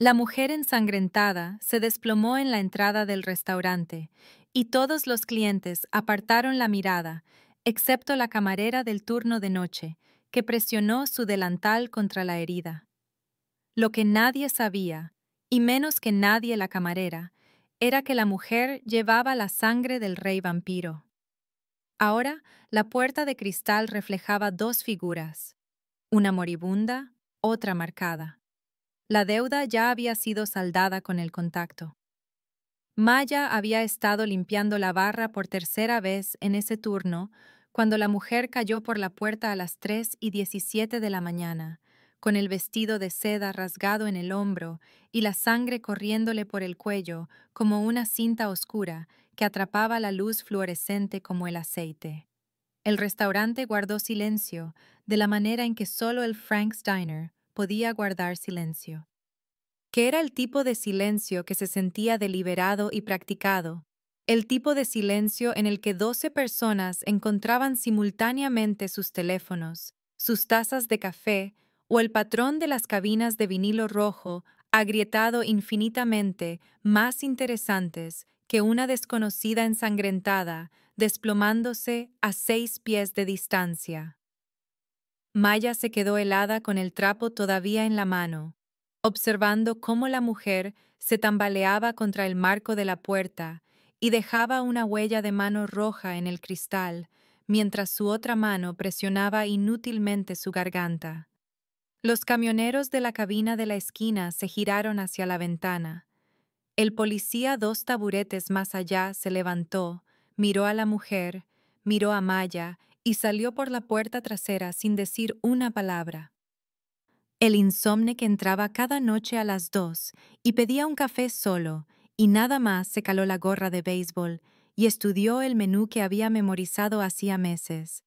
La mujer ensangrentada se desplomó en la entrada del restaurante, y todos los clientes apartaron la mirada, excepto la camarera del turno de noche, que presionó su delantal contra la herida. Lo que nadie sabía, y menos que nadie la camarera, era que la mujer llevaba la sangre del rey vampiro. Ahora, la puerta de cristal reflejaba dos figuras, una moribunda, otra marcada. La deuda ya había sido saldada con el contacto. Maya había estado limpiando la barra por tercera vez en ese turno cuando la mujer cayó por la puerta a las 3:17 de la mañana, con el vestido de seda rasgado en el hombro y la sangre corriéndole por el cuello como una cinta oscura que atrapaba la luz fluorescente como el aceite. El restaurante guardó silencio de la manera en que solo el Frank's Diner podía guardar silencio, que era el tipo de silencio que se sentía deliberado y practicado, el tipo de silencio en el que 12 personas encontraban simultáneamente sus teléfonos, sus tazas de café o el patrón de las cabinas de vinilo rojo agrietado infinitamente más interesantes que una desconocida ensangrentada desplomándose a 6 pies de distancia. Maya se quedó helada con el trapo todavía en la mano, observando cómo la mujer se tambaleaba contra el marco de la puerta y dejaba una huella de mano roja en el cristal, mientras su otra mano presionaba inútilmente su garganta. Los camioneros de la cabina de la esquina se giraron hacia la ventana. El policía 2 taburetes más allá se levantó, miró a la mujer, miró a Maya y salió por la puerta trasera sin decir una palabra. El insomne que entraba cada noche a las 2 y pedía un café solo, y nada más se caló la gorra de béisbol y estudió el menú que había memorizado hacía meses.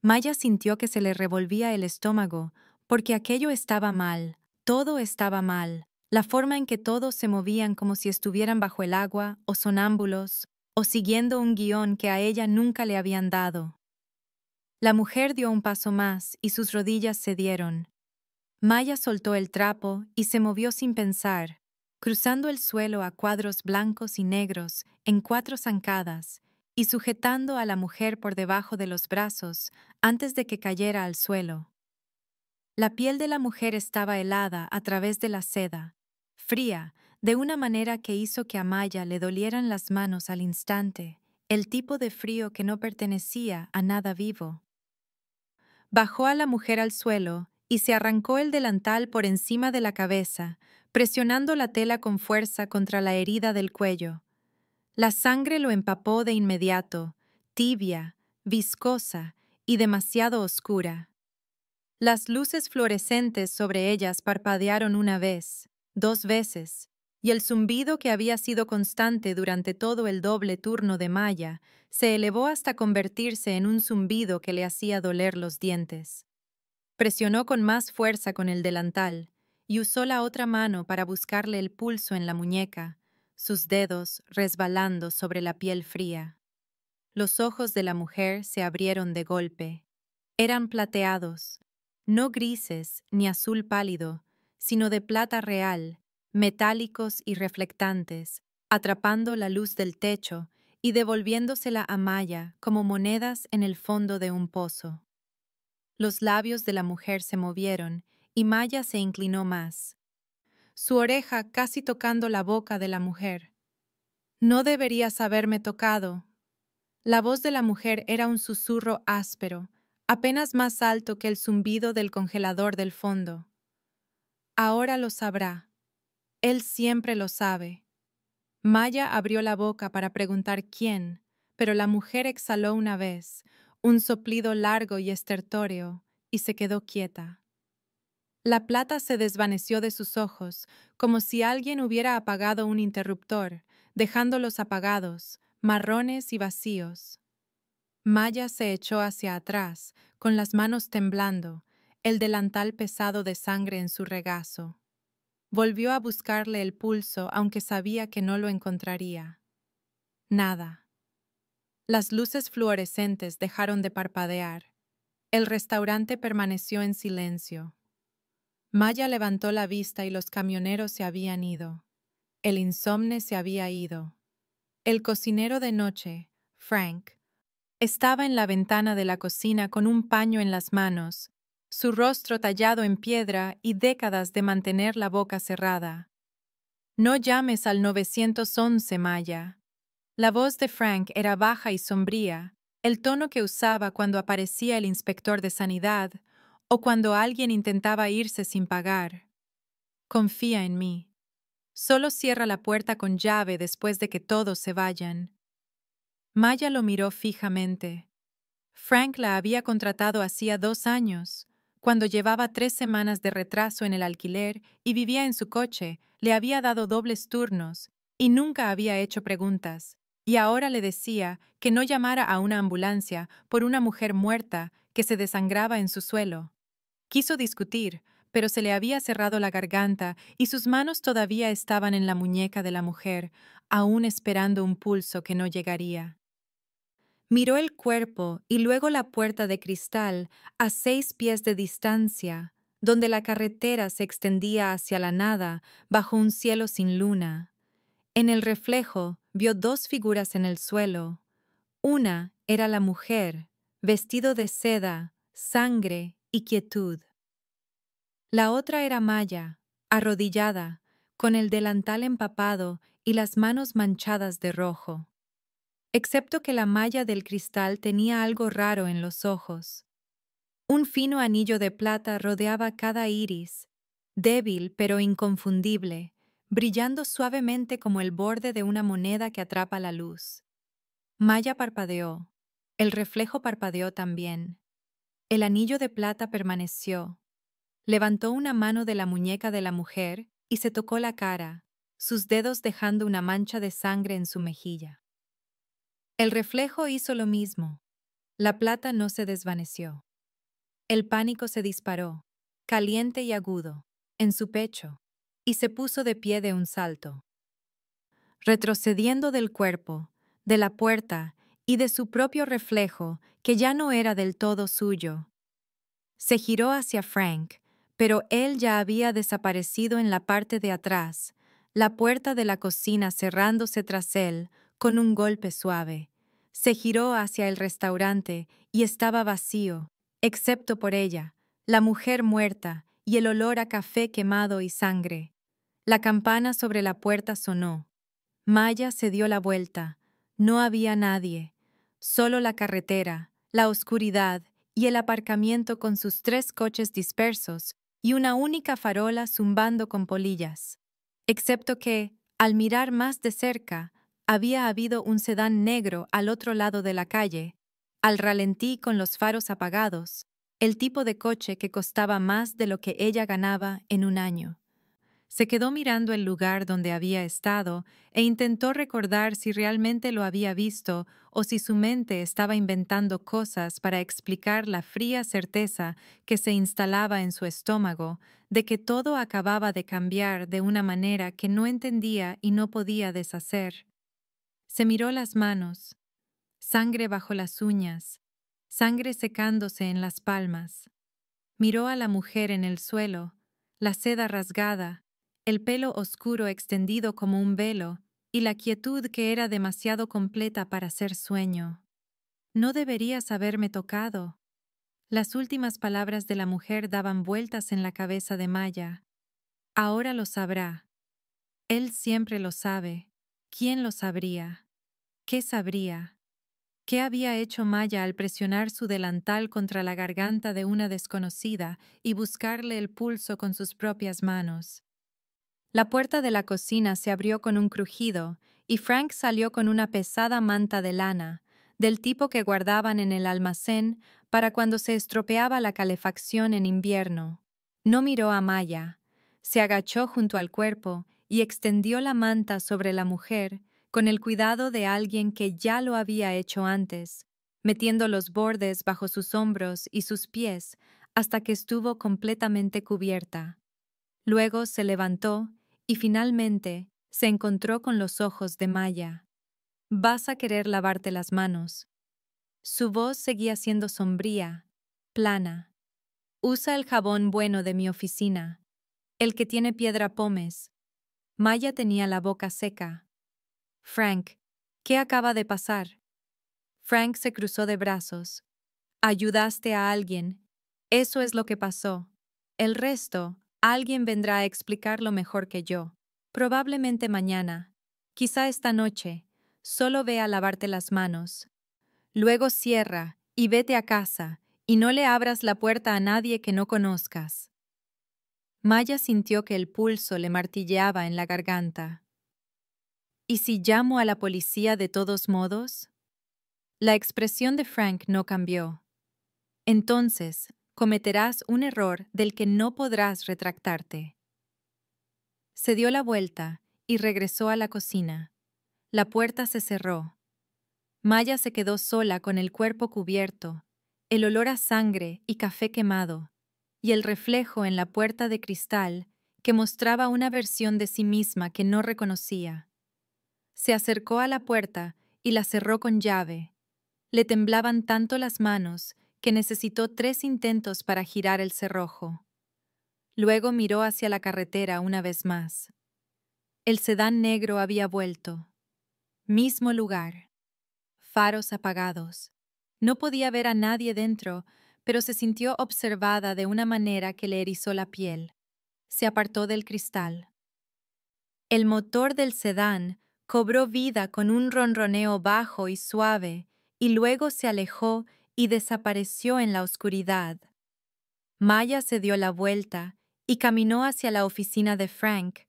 Maya sintió que se le revolvía el estómago, porque aquello estaba mal, todo estaba mal, la forma en que todos se movían como si estuvieran bajo el agua, o sonámbulos, o siguiendo un guión que a ella nunca le habían dado. La mujer dio un paso más y sus rodillas cedieron. Maya soltó el trapo y se movió sin pensar, cruzando el suelo a cuadros blancos y negros en 4 zancadas y sujetando a la mujer por debajo de los brazos antes de que cayera al suelo. La piel de la mujer estaba helada a través de la seda, fría, de una manera que hizo que a Maya le dolieran las manos al instante, el tipo de frío que no pertenecía a nada vivo. Bajó a la mujer al suelo y se arrancó el delantal por encima de la cabeza, presionando la tela con fuerza contra la herida del cuello. La sangre lo empapó de inmediato, tibia, viscosa y demasiado oscura. Las luces fluorescentes sobre ellas parpadearon una vez, 2 veces, y el zumbido que había sido constante durante todo el doble turno de Maya se elevó hasta convertirse en un zumbido que le hacía doler los dientes. Presionó con más fuerza con el delantal y usó la otra mano para buscarle el pulso en la muñeca, sus dedos resbalando sobre la piel fría. Los ojos de la mujer se abrieron de golpe. Eran plateados, no grises ni azul pálido, sino de plata real, metálicos y reflectantes, atrapando la luz del techo y devolviéndosela a Maya como monedas en el fondo de un pozo. Los labios de la mujer se movieron y Maya se inclinó más, su oreja casi tocando la boca de la mujer. No deberías haberme tocado. La voz de la mujer era un susurro áspero, apenas más alto que el zumbido del congelador del fondo. Ahora lo sabrá. Él siempre lo sabe. Maya abrió la boca para preguntar quién, pero la mujer exhaló una vez, un soplido largo y estertóreo, y se quedó quieta. La plata se desvaneció de sus ojos, como si alguien hubiera apagado un interruptor, dejándolos apagados, marrones y vacíos. Maya se echó hacia atrás, con las manos temblando, el delantal pesado de sangre en su regazo. Volvió a buscarle el pulso, aunque sabía que no lo encontraría. Nada. Las luces fluorescentes dejaron de parpadear. El restaurante permaneció en silencio. Maya levantó la vista y los camioneros se habían ido. El insomne se había ido. El cocinero de noche, Frank, estaba en la ventana de la cocina con un paño en las manos, su rostro tallado en piedra y décadas de mantener la boca cerrada. No llames al 911, Maya. La voz de Frank era baja y sombría, el tono que usaba cuando aparecía el inspector de sanidad o cuando alguien intentaba irse sin pagar. Confía en mí. Solo cierra la puerta con llave después de que todos se vayan. Maya lo miró fijamente. Frank la había contratado hacía 2 años. Cuando llevaba 3 semanas de retraso en el alquiler y vivía en su coche, le había dado dobles turnos y nunca había hecho preguntas. Y ahora le decía que no llamara a una ambulancia por una mujer muerta que se desangraba en su suelo. Quiso discutir, pero se le había cerrado la garganta y sus manos todavía estaban en la muñeca de la mujer, aún esperando un pulso que no llegaría. Miró el cuerpo y luego la puerta de cristal a 6 pies de distancia, donde la carretera se extendía hacia la nada bajo un cielo sin luna. En el reflejo vio 2 figuras en el suelo. Una era la mujer, vestido de seda, sangre y quietud. La otra era Maya, arrodillada, con el delantal empapado y las manos manchadas de rojo. Excepto que la malla del cristal tenía algo raro en los ojos. Un fino anillo de plata rodeaba cada iris, débil pero inconfundible, brillando suavemente como el borde de una moneda que atrapa la luz. Maya parpadeó. El reflejo parpadeó también. El anillo de plata permaneció. Levantó una mano de la muñeca de la mujer y se tocó la cara, sus dedos dejando una mancha de sangre en su mejilla. El reflejo hizo lo mismo. La plata no se desvaneció. El pánico se disparó, caliente y agudo, en su pecho, y se puso de pie de un salto. Retrocediendo del cuerpo, de la puerta y de su propio reflejo, que ya no era del todo suyo. Se giró hacia Frank, pero él ya había desaparecido en la parte de atrás, la puerta de la cocina cerrándose tras él con un golpe suave. Se giró hacia el restaurante y estaba vacío, excepto por ella, la mujer muerta y el olor a café quemado y sangre. La campana sobre la puerta sonó. Maya se dio la vuelta. No había nadie, solo la carretera, la oscuridad y el aparcamiento con sus 3 coches dispersos y una única farola zumbando con polillas. Excepto que, al mirar más de cerca, había habido un sedán negro al otro lado de la calle, al ralentí con los faros apagados, el tipo de coche que costaba más de lo que ella ganaba en un año. Se quedó mirando el lugar donde había estado e intentó recordar si realmente lo había visto o si su mente estaba inventando cosas para explicar la fría certeza que se instalaba en su estómago de que todo acababa de cambiar de una manera que no entendía y no podía deshacer. Se miró las manos, sangre bajo las uñas, sangre secándose en las palmas. Miró a la mujer en el suelo, la seda rasgada, el pelo oscuro extendido como un velo y la quietud que era demasiado completa para ser sueño. No deberías haberme tocado. Las últimas palabras de la mujer daban vueltas en la cabeza de Maya. Ahora lo sabrá. Él siempre lo sabe. ¿Quién lo sabría? ¿Qué sabría? ¿Qué había hecho Maya al presionar su delantal contra la garganta de una desconocida y buscarle el pulso con sus propias manos? La puerta de la cocina se abrió con un crujido y Frank salió con una pesada manta de lana, del tipo que guardaban en el almacén para cuando se estropeaba la calefacción en invierno. No miró a Maya. Se agachó junto al cuerpo y extendió la manta sobre la mujer con el cuidado de alguien que ya lo había hecho antes, metiendo los bordes bajo sus hombros y sus pies hasta que estuvo completamente cubierta. Luego se levantó y finalmente se encontró con los ojos de Maya. «Vas a querer lavarte las manos». Su voz seguía siendo sombría, plana. «Usa el jabón bueno de mi oficina. El que tiene piedra pomes. Maya tenía la boca seca. Frank, ¿qué acaba de pasar? Frank se cruzó de brazos. Ayudaste a alguien. Eso es lo que pasó. El resto, alguien vendrá a explicarlo mejor que yo. Probablemente mañana. Quizá esta noche. Solo ve a lavarte las manos. Luego cierra y vete a casa, y no le abras la puerta a nadie que no conozcas. Maya sintió que el pulso le martilleaba en la garganta. ¿Y si llamo a la policía de todos modos? La expresión de Frank no cambió. Entonces, cometerás un error del que no podrás retractarte. Se dio la vuelta y regresó a la cocina. La puerta se cerró. Maya se quedó sola con el cuerpo cubierto, el olor a sangre y café quemado, y el reflejo en la puerta de cristal que mostraba una versión de sí misma que no reconocía. Se acercó a la puerta y la cerró con llave. Le temblaban tanto las manos que necesitó 3 intentos para girar el cerrojo. Luego miró hacia la carretera una vez más. El sedán negro había vuelto. Mismo lugar. Faros apagados. No podía ver a nadie dentro, pero se sintió observada de una manera que le erizó la piel. Se apartó del cristal. El motor del sedán cobró vida con un ronroneo bajo y suave, y luego se alejó y desapareció en la oscuridad. Maya se dio la vuelta y caminó hacia la oficina de Frank,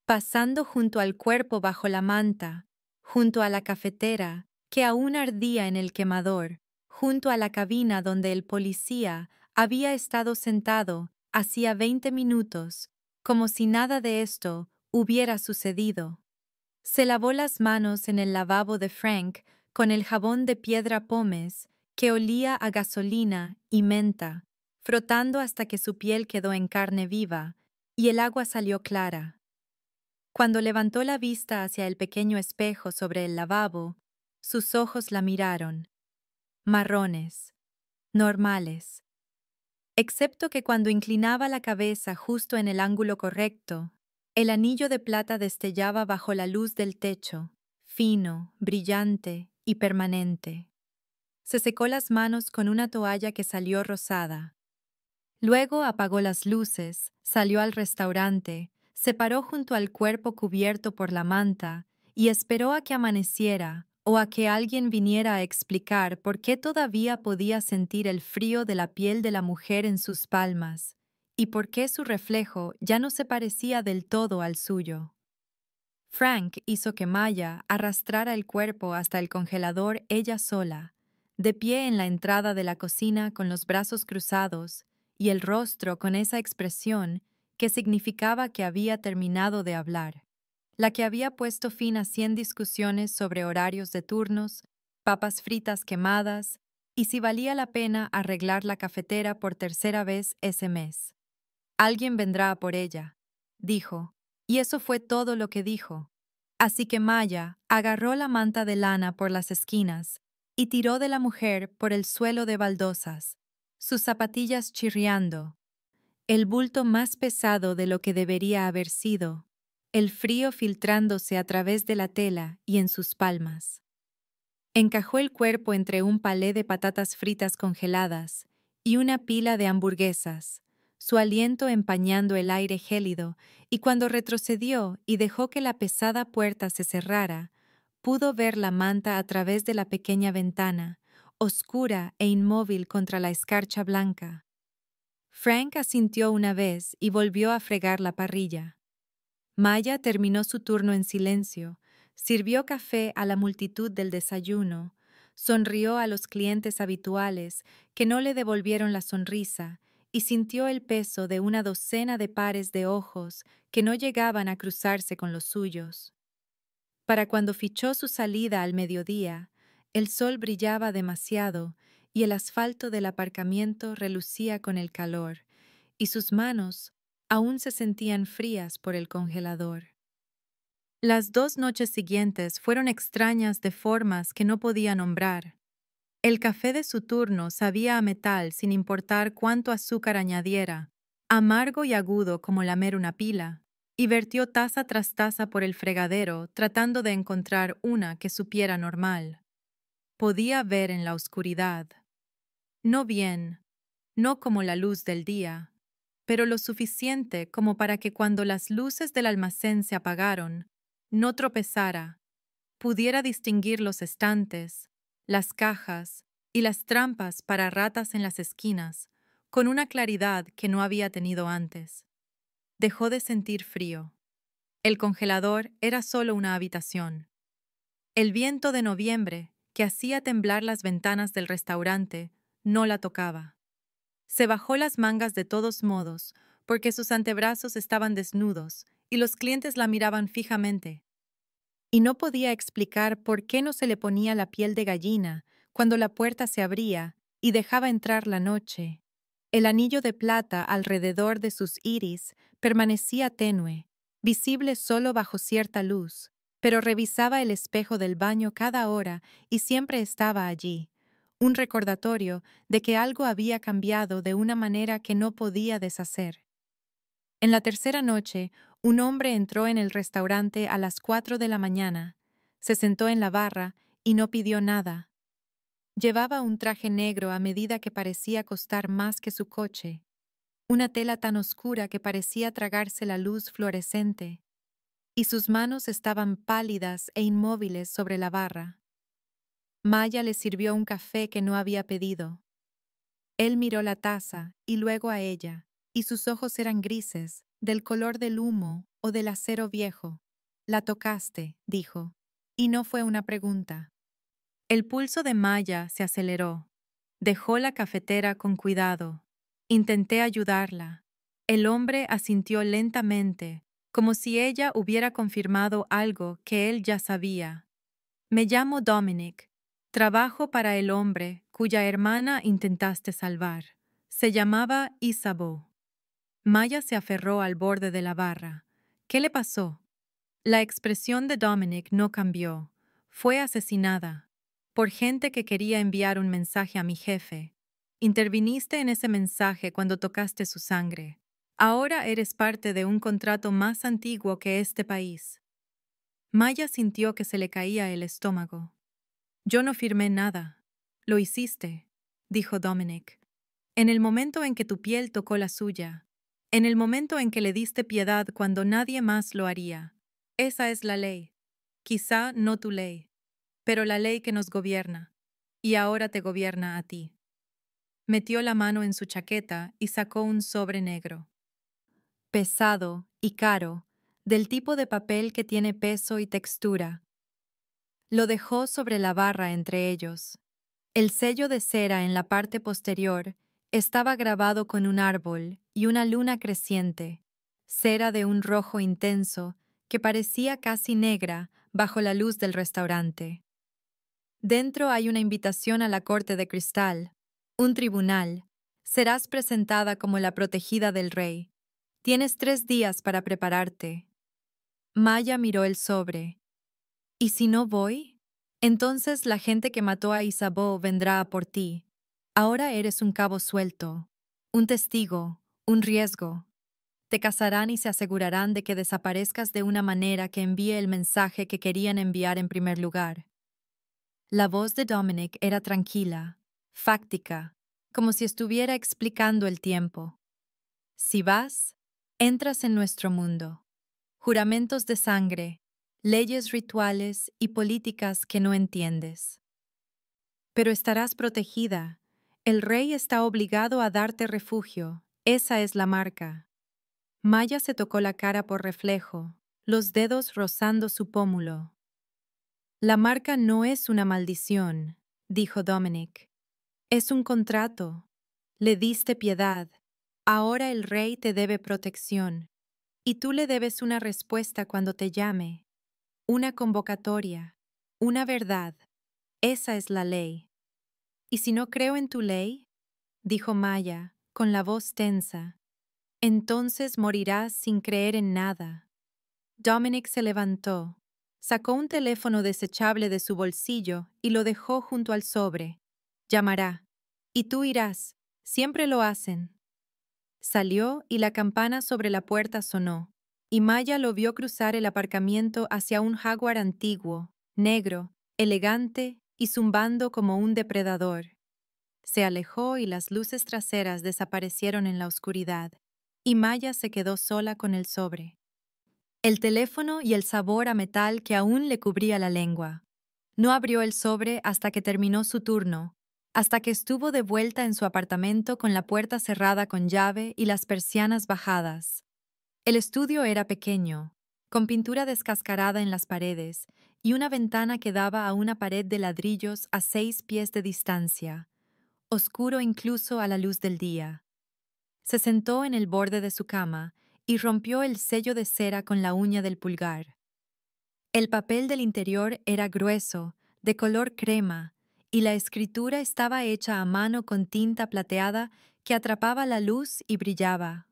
pasando junto al cuerpo bajo la manta, junto a la cafetera, que aún ardía en el quemador, junto a la cabina donde el policía había estado sentado hacía 20 minutos, como si nada de esto hubiera sucedido. Se lavó las manos en el lavabo de Frank con el jabón de piedra pómez que olía a gasolina y menta, frotando hasta que su piel quedó en carne viva y el agua salió clara. Cuando levantó la vista hacia el pequeño espejo sobre el lavabo, sus ojos la miraron. Marrones, normales. Excepto que cuando inclinaba la cabeza justo en el ángulo correcto, el anillo de plata destellaba bajo la luz del techo, fino, brillante y permanente. Se secó las manos con una toalla que salió rosada. Luego apagó las luces, salió al restaurante, se paró junto al cuerpo cubierto por la manta y esperó a que amaneciera o a que alguien viniera a explicar por qué todavía podía sentir el frío de la piel de la mujer en sus palmas y por qué su reflejo ya no se parecía del todo al suyo. Frank hizo que Maya arrastrara el cuerpo hasta el congelador ella sola, de pie en la entrada de la cocina con los brazos cruzados y el rostro con esa expresión que significaba que había terminado de hablar, la que había puesto fin a 100 discusiones sobre horarios de turnos, papas fritas quemadas y si valía la pena arreglar la cafetera por tercera vez ese mes. Alguien vendrá a por ella, dijo, y eso fue todo lo que dijo. Así que Maya agarró la manta de lana por las esquinas y tiró de la mujer por el suelo de baldosas, sus zapatillas chirriando, el bulto más pesado de lo que debería haber sido, el frío filtrándose a través de la tela y en sus palmas. Encajó el cuerpo entre un palé de patatas fritas congeladas y una pila de hamburguesas, su aliento empañando el aire gélido, y cuando retrocedió y dejó que la pesada puerta se cerrara, pudo ver la manta a través de la pequeña ventana, oscura e inmóvil contra la escarcha blanca. Frank asintió una vez y volvió a fregar la parrilla. Maya terminó su turno en silencio, sirvió café a la multitud del desayuno, sonrió a los clientes habituales que no le devolvieron la sonrisa y sintió el peso de una docena de pares de ojos que no llegaban a cruzarse con los suyos. Para cuando fichó su salida al mediodía, el sol brillaba demasiado y el asfalto del aparcamiento relucía con el calor, y sus manos aún se sentían frías por el congelador. Las 2 noches siguientes fueron extrañas de formas que no podía nombrar. El café de su turno sabía a metal sin importar cuánto azúcar añadiera, amargo y agudo como lamer una pila, y vertió taza tras taza por el fregadero tratando de encontrar una que supiera normal. Podía ver en la oscuridad. No bien, no como la luz del día, pero lo suficiente como para que cuando las luces del almacén se apagaron, no tropezara, pudiera distinguir los estantes, las cajas y las trampas para ratas en las esquinas, con una claridad que no había tenido antes. Dejó de sentir frío. El congelador era solo una habitación. El viento de noviembre, que hacía temblar las ventanas del restaurante, no la tocaba. Se bajó las mangas de todos modos, porque sus antebrazos estaban desnudos y los clientes la miraban fijamente. Y no podía explicar por qué no se le ponía la piel de gallina cuando la puerta se abría y dejaba entrar la noche. El anillo de plata alrededor de sus iris permanecía tenue, visible solo bajo cierta luz, pero revisaba el espejo del baño cada hora y siempre estaba allí, un recordatorio de que algo había cambiado de una manera que no podía deshacer. En la tercera noche, un hombre entró en el restaurante a las 4 de la mañana, se sentó en la barra y no pidió nada. Llevaba un traje negro a medida que parecía costar más que su coche, una tela tan oscura que parecía tragarse la luz fluorescente, y sus manos estaban pálidas e inmóviles sobre la barra. Maya le sirvió un café que no había pedido. Él miró la taza y luego a ella, y sus ojos eran grises, del color del humo o del acero viejo. La tocaste, dijo, y no fue una pregunta. El pulso de Maya se aceleró. Dejó la cafetera con cuidado. Intenté ayudarla. El hombre asintió lentamente, como si ella hubiera confirmado algo que él ya sabía. Me llamo Dominic. Trabajo para el hombre cuya hermana intentaste salvar. Se llamaba Isabeau. Maya se aferró al borde de la barra. ¿Qué le pasó? La expresión de Dominic no cambió. Fue asesinada. Por gente que quería enviar un mensaje a mi jefe. Interviniste en ese mensaje cuando tocaste su sangre. Ahora eres parte de un contrato más antiguo que este país. Maya sintió que se le caía el estómago. Yo no firmé nada. Lo hiciste, dijo Dominic. En el momento en que tu piel tocó la suya. En el momento en que le diste piedad cuando nadie más lo haría. Esa es la ley. Quizá no tu ley, pero la ley que nos gobierna. Y ahora te gobierna a ti. Metió la mano en su chaqueta y sacó un sobre negro. Pesado y caro, del tipo de papel que tiene peso y textura. Lo dejó sobre la barra entre ellos. El sello de cera en la parte posterior estaba grabado con un árbol y una luna creciente, cera de un rojo intenso que parecía casi negra bajo la luz del restaurante. Dentro hay una invitación a la corte de cristal, un tribunal. Serás presentada como la protegida del rey. Tienes 3 días para prepararte. Maya miró el sobre. ¿Y si no voy? Entonces la gente que mató a Isabeau vendrá a por ti. Ahora eres un cabo suelto, un testigo, un riesgo. Te casarán y se asegurarán de que desaparezcas de una manera que envíe el mensaje que querían enviar en primer lugar. La voz de Dominic era tranquila, fáctica, como si estuviera explicando el tiempo. Si vas, entras en nuestro mundo. Juramentos de sangre, leyes rituales y políticas que no entiendes. Pero estarás protegida. El rey está obligado a darte refugio. Esa es la marca. Maya se tocó la cara por reflejo, los dedos rozando su pómulo. La marca no es una maldición, dijo Dominic. Es un contrato. Le diste piedad. Ahora el rey te debe protección. Y tú le debes una respuesta cuando te llame. Una convocatoria. Una verdad. Esa es la ley. ¿Y si no creo en tu ley? Dijo Maya, con la voz tensa. Entonces morirás sin creer en nada. Dominic se levantó. Sacó un teléfono desechable de su bolsillo y lo dejó junto al sobre. Llamará. Y tú irás. Siempre lo hacen. Salió y la campana sobre la puerta sonó, y Maya lo vio cruzar el aparcamiento hacia un jaguar antiguo, negro, elegante y zumbando como un depredador. Se alejó y las luces traseras desaparecieron en la oscuridad, y Maya se quedó sola con el sobre. El teléfono y el sabor a metal que aún le cubría la lengua. No abrió el sobre hasta que terminó su turno, hasta que estuvo de vuelta en su apartamento con la puerta cerrada con llave y las persianas bajadas. El estudio era pequeño, con pintura descascarada en las paredes y una ventana que daba a una pared de ladrillos a 6 pies de distancia, oscuro incluso a la luz del día. Se sentó en el borde de su cama y rompió el sello de cera con la uña del pulgar. El papel del interior era grueso, de color crema, y la escritura estaba hecha a mano con tinta plateada que atrapaba la luz y brillaba.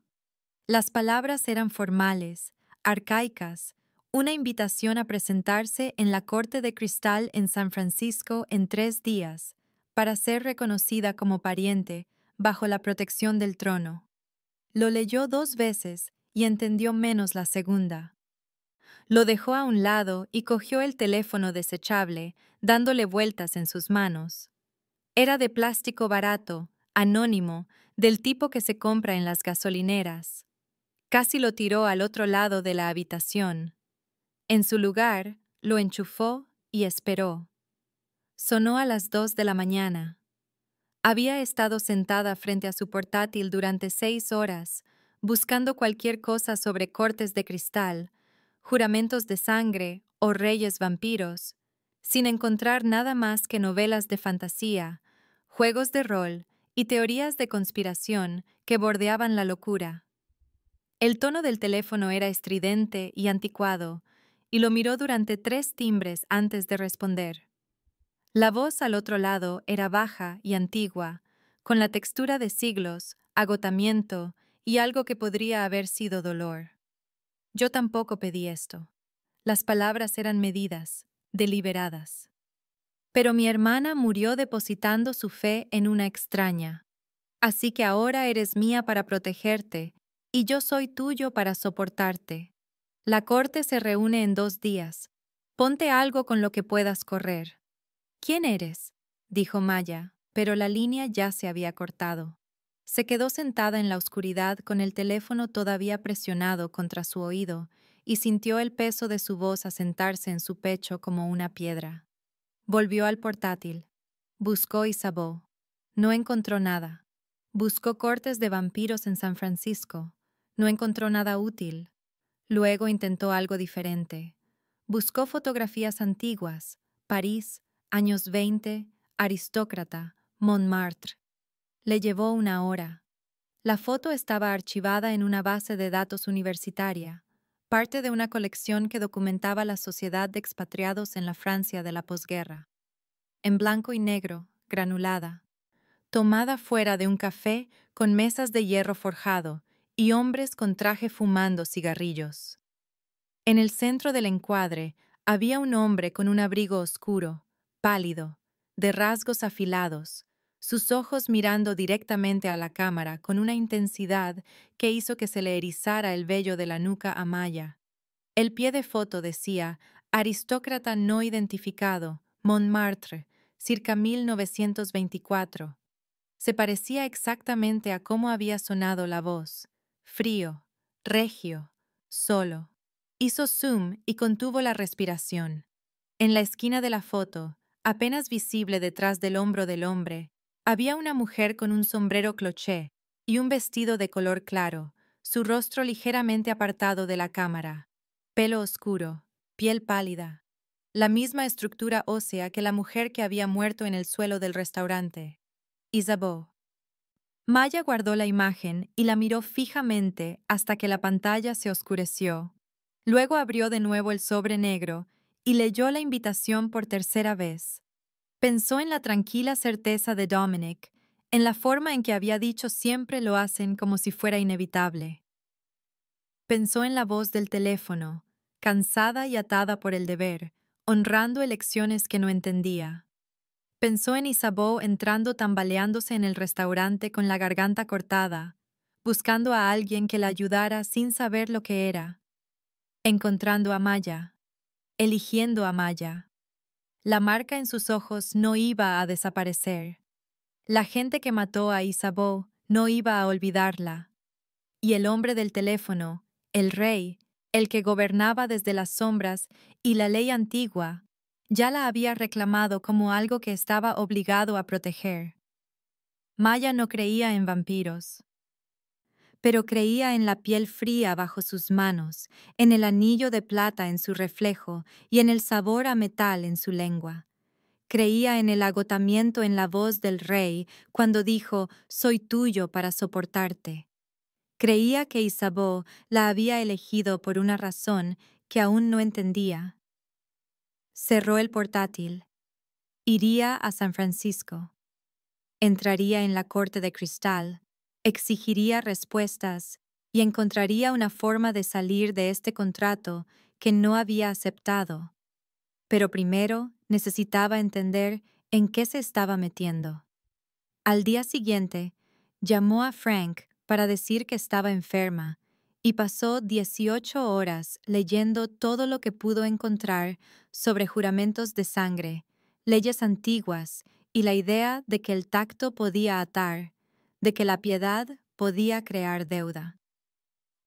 Las palabras eran formales, arcaicas, una invitación a presentarse en la Corte de Cristal en San Francisco en 3 días, para ser reconocida como pariente bajo la protección del trono. Lo leyó 2 veces y entendió menos la segunda. Lo dejó a un lado y cogió el teléfono desechable, dándole vueltas en sus manos. Era de plástico barato, anónimo, del tipo que se compra en las gasolineras. Casi lo tiró al otro lado de la habitación. En su lugar, lo enchufó y esperó. Sonó a las 2 de la mañana. Había estado sentada frente a su portátil durante 6 horas, buscando cualquier cosa sobre cortes de cristal, juramentos de sangre o reyes vampiros, sin encontrar nada más que novelas de fantasía, juegos de rol y teorías de conspiración que bordeaban la locura. El tono del teléfono era estridente y anticuado, y lo miró durante 3 timbres antes de responder. La voz al otro lado era baja y antigua, con la textura de siglos, agotamiento y algo que podría haber sido dolor. Yo tampoco pedí esto. Las palabras eran medidas, deliberadas. Pero mi hermana murió depositando su fe en una extraña. Así que ahora eres mía para protegerte, y yo soy tuyo para soportarte. La corte se reúne en 2 días. Ponte algo con lo que puedas correr. ¿Quién eres?, dijo Maya, pero la línea ya se había cortado. Se quedó sentada en la oscuridad con el teléfono todavía presionado contra su oído y sintió el peso de su voz asentarse en su pecho como una piedra. Volvió al portátil. Buscó Isabeau. No encontró nada. Buscó cortes de vampiros en San Francisco. No encontró nada útil. Luego intentó algo diferente. Buscó fotografías antiguas, París, años 20, aristócrata, Montmartre. Le llevó 1 hora. La foto estaba archivada en una base de datos universitaria, parte de una colección que documentaba la sociedad de expatriados en la Francia de la posguerra. En blanco y negro, granulada, tomada fuera de un café con mesas de hierro forjado y hombres con traje fumando cigarrillos. En el centro del encuadre había un hombre con un abrigo oscuro, pálido, de rasgos afilados, sus ojos mirando directamente a la cámara con una intensidad que hizo que se le erizara el vello de la nuca a Maya. El pie de foto decía «Aristócrata no identificado, Montmartre, circa 1924». Se parecía exactamente a cómo había sonado la voz, frío, regio, solo. Hizo zoom y contuvo la respiración. En la esquina de la foto, apenas visible detrás del hombro del hombre, había una mujer con un sombrero cloché y un vestido de color claro, su rostro ligeramente apartado de la cámara. Pelo oscuro, piel pálida. La misma estructura ósea que la mujer que había muerto en el suelo del restaurante. Isabeau. Maya guardó la imagen y la miró fijamente hasta que la pantalla se oscureció. Luego abrió de nuevo el sobre negro y leyó la invitación por tercera vez. Pensó en la tranquila certeza de Dominic, en la forma en que había dicho siempre lo hacen como si fuera inevitable. Pensó en la voz del teléfono, cansada y atada por el deber, honrando elecciones que no entendía. Pensó en Isabeau entrando tambaleándose en el restaurante con la garganta cortada, buscando a alguien que la ayudara sin saber lo que era, encontrando a Maya, eligiendo a Maya. La marca en sus ojos no iba a desaparecer. La gente que mató a Isabeau no iba a olvidarla. Y el hombre del teléfono, el rey, el que gobernaba desde las sombras y la ley antigua, ya la había reclamado como algo que estaba obligado a proteger. Maya no creía en vampiros, pero creía en la piel fría bajo sus manos, en el anillo de plata en su reflejo y en el sabor a metal en su lengua. Creía en el agotamiento en la voz del rey cuando dijo: «Soy tuyo para soportarte». Creía que Isabeau la había elegido por una razón que aún no entendía. Cerró el portátil. Iría a San Francisco. Entraría en la corte de cristal, exigiría respuestas y encontraría una forma de salir de este contrato que no había aceptado. Pero primero necesitaba entender en qué se estaba metiendo. Al día siguiente, llamó a Frank para decir que estaba enferma y pasó 18 horas leyendo todo lo que pudo encontrar sobre juramentos de sangre, leyes antiguas y la idea de que el tacto podía atar, de que la piedad podía crear deuda.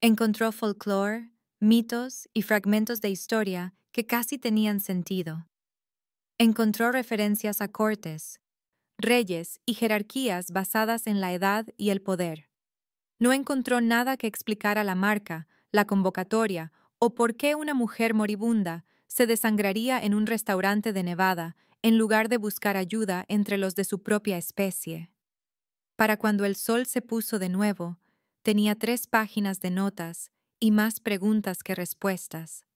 Encontró folclore, mitos y fragmentos de historia que casi tenían sentido. Encontró referencias a cortes, reyes y jerarquías basadas en la edad y el poder. No encontró nada que explicara la marca, la convocatoria o por qué una mujer moribunda se desangraría en un restaurante de Nevada en lugar de buscar ayuda entre los de su propia especie. Para cuando el sol se puso de nuevo, tenía 3 páginas de notas y más preguntas que respuestas.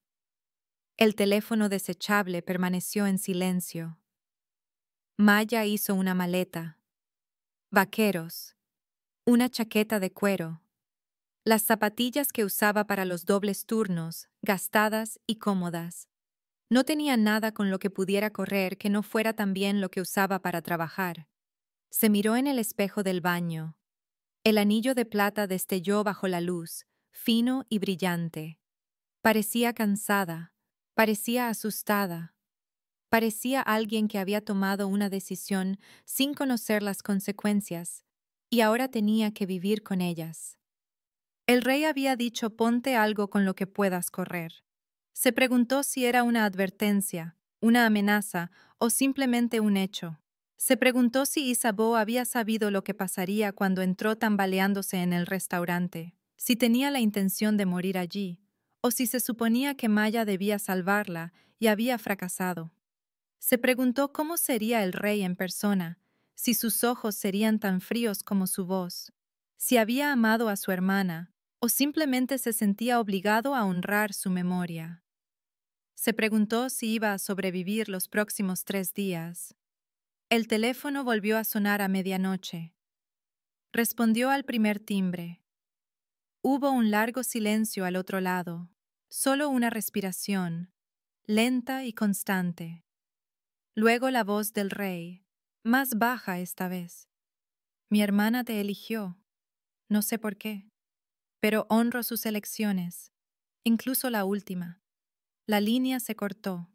El teléfono desechable permaneció en silencio. Maya hizo una maleta. Vaqueros, una chaqueta de cuero, las zapatillas que usaba para los dobles turnos, gastadas y cómodas. No tenía nada con lo que pudiera correr que no fuera también lo que usaba para trabajar. Se miró en el espejo del baño. El anillo de plata destelló bajo la luz, fino y brillante. Parecía cansada, parecía asustada. Parecía alguien que había tomado una decisión sin conocer las consecuencias y ahora tenía que vivir con ellas. El rey había dicho: «Ponte algo con lo que puedas correr». Se preguntó si era una advertencia, una amenaza o simplemente un hecho. Se preguntó si Isabeau había sabido lo que pasaría cuando entró tambaleándose en el restaurante, si tenía la intención de morir allí, o si se suponía que Maya debía salvarla y había fracasado. Se preguntó cómo sería el rey en persona, si sus ojos serían tan fríos como su voz, si había amado a su hermana o simplemente se sentía obligado a honrar su memoria. Se preguntó si iba a sobrevivir los próximos 3 días. El teléfono volvió a sonar a medianoche. Respondió al primer timbre. Hubo un largo silencio al otro lado, solo una respiración, lenta y constante. Luego la voz del rey, más baja esta vez. «Mi hermana te eligió. No sé por qué, pero honro sus elecciones, incluso la última». La línea se cortó.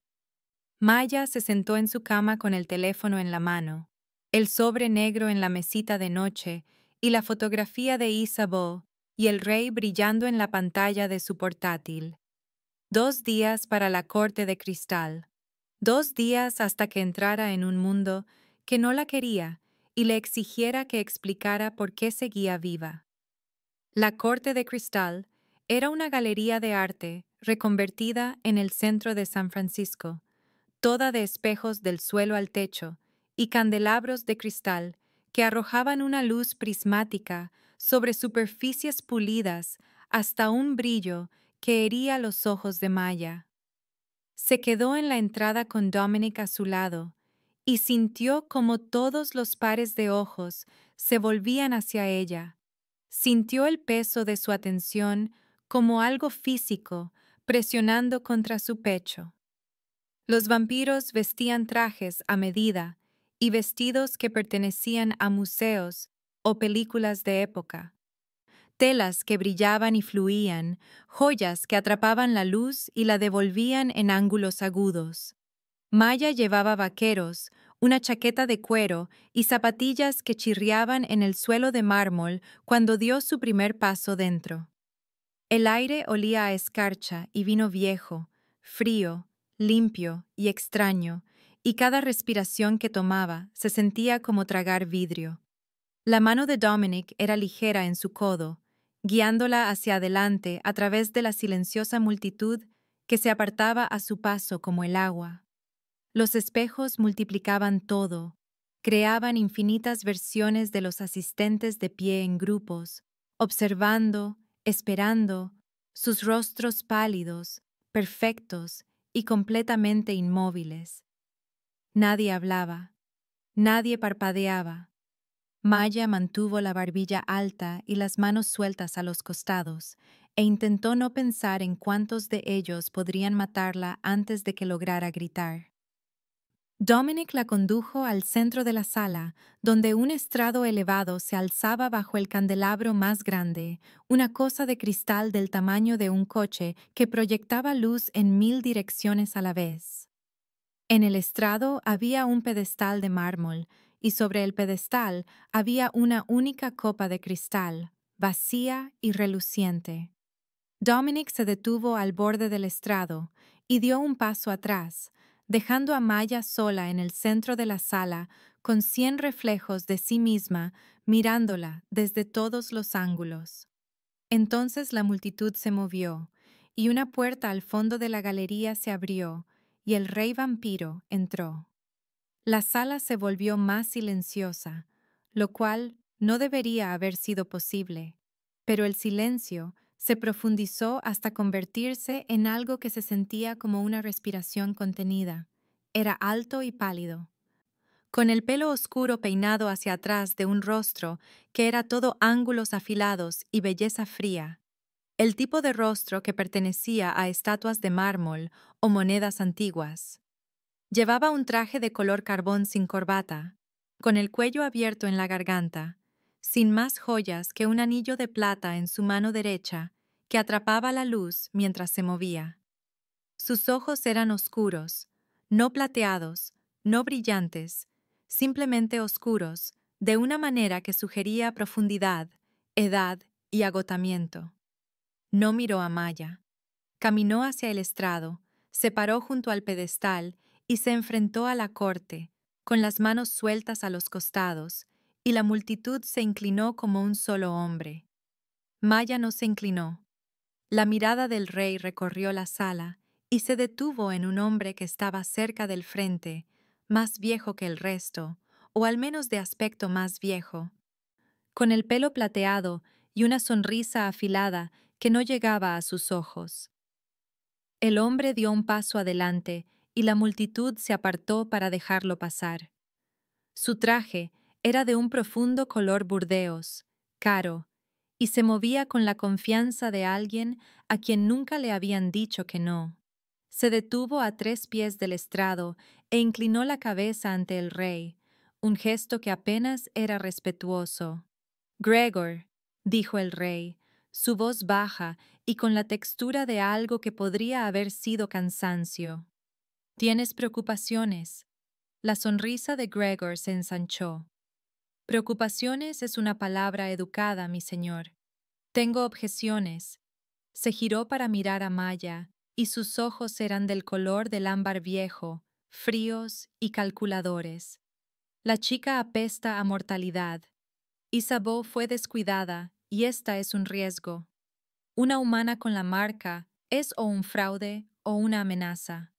Maya se sentó en su cama con el teléfono en la mano, el sobre negro en la mesita de noche y la fotografía de Isabeau y el rey brillando en la pantalla de su portátil. 2 días para la corte de cristal. 2 días hasta que entrara en un mundo que no la quería y le exigiera que explicara por qué seguía viva. La corte de cristal era una galería de arte reconvertida en el centro de San Francisco, toda de espejos del suelo al techo y candelabros de cristal que arrojaban una luz prismática sobre superficies pulidas hasta un brillo que hería los ojos de Maya. Se quedó en la entrada con Dominic a su lado y sintió como todos los pares de ojos se volvían hacia ella. Sintió el peso de su atención como algo físico presionando contra su pecho. Los vampiros vestían trajes a medida y vestidos que pertenecían a museos o películas de época. telas que brillaban y fluían, joyas que atrapaban la luz y la devolvían en ángulos agudos. Maya llevaba vaqueros, una chaqueta de cuero y zapatillas que chirriaban en el suelo de mármol cuando dio su primer paso dentro. El aire olía a escarcha y vino viejo, frío, limpio y extraño, y cada respiración que tomaba se sentía como tragar vidrio. La mano de Dominic era ligera en su codo, guiándola hacia adelante a través de la silenciosa multitud que se apartaba a su paso como el agua. Los espejos multiplicaban todo, creaban infinitas versiones de los asistentes de pie en grupos, observando, esperando, sus rostros pálidos, perfectos y completamente inmóviles. Nadie hablaba, nadie parpadeaba. Maya mantuvo la barbilla alta y las manos sueltas a los costados, e intentó no pensar en cuántos de ellos podrían matarla antes de que lograra gritar. Dominic la condujo al centro de la sala, donde un estrado elevado se alzaba bajo el candelabro más grande, una cosa de cristal del tamaño de un coche que proyectaba luz en 1000 direcciones a la vez. En el estrado había un pedestal de mármol, y sobre el pedestal había una única copa de cristal, vacía y reluciente. Dominic se detuvo al borde del estrado y dio un paso atrás, dejando a Maya sola en el centro de la sala con 100 reflejos de sí misma mirándola desde todos los ángulos. Entonces la multitud se movió, y una puerta al fondo de la galería se abrió, y el rey vampiro entró. La sala se volvió más silenciosa, lo cual no debería haber sido posible, pero el silencio se profundizó hasta convertirse en algo que se sentía como una respiración contenida. Era alto y pálido, con el pelo oscuro peinado hacia atrás de un rostro que era todo ángulos afilados y belleza fría, el tipo de rostro que pertenecía a estatuas de mármol o monedas antiguas. Llevaba un traje de color carbón sin corbata, con el cuello abierto en la garganta, sin más joyas que un anillo de plata en su mano derecha que atrapaba la luz mientras se movía. Sus ojos eran oscuros, no plateados, no brillantes, simplemente oscuros, de una manera que sugería profundidad, edad y agotamiento. No miró a Maya. Caminó hacia el estrado, se paró junto al pedestal y se enfrentó a la corte, con las manos sueltas a los costados, y la multitud se inclinó como un solo hombre. Maya no se inclinó. La mirada del rey recorrió la sala y se detuvo en un hombre que estaba cerca del frente, más viejo que el resto, o al menos de aspecto más viejo, con el pelo plateado y una sonrisa afilada que no llegaba a sus ojos. El hombre dio un paso adelante y la multitud se apartó para dejarlo pasar. Su traje era de un profundo color burdeos, caro, y se movía con la confianza de alguien a quien nunca le habían dicho que no. Se detuvo a 3 pies del estrado e inclinó la cabeza ante el rey, un gesto que apenas era respetuoso. «Gregor», dijo el rey, su voz baja y con la textura de algo que podría haber sido cansancio. «¿Tienes preocupaciones?» La sonrisa de Gregor se ensanchó. «Preocupaciones es una palabra educada, mi señor. Tengo objeciones». Se giró para mirar a Maya, y sus ojos eran del color del ámbar viejo, fríos y calculadores. La chica apesta a mortalidad. Isabeau fue descuidada, y esta es un riesgo. Una humana con la marca es o un fraude o una amenaza.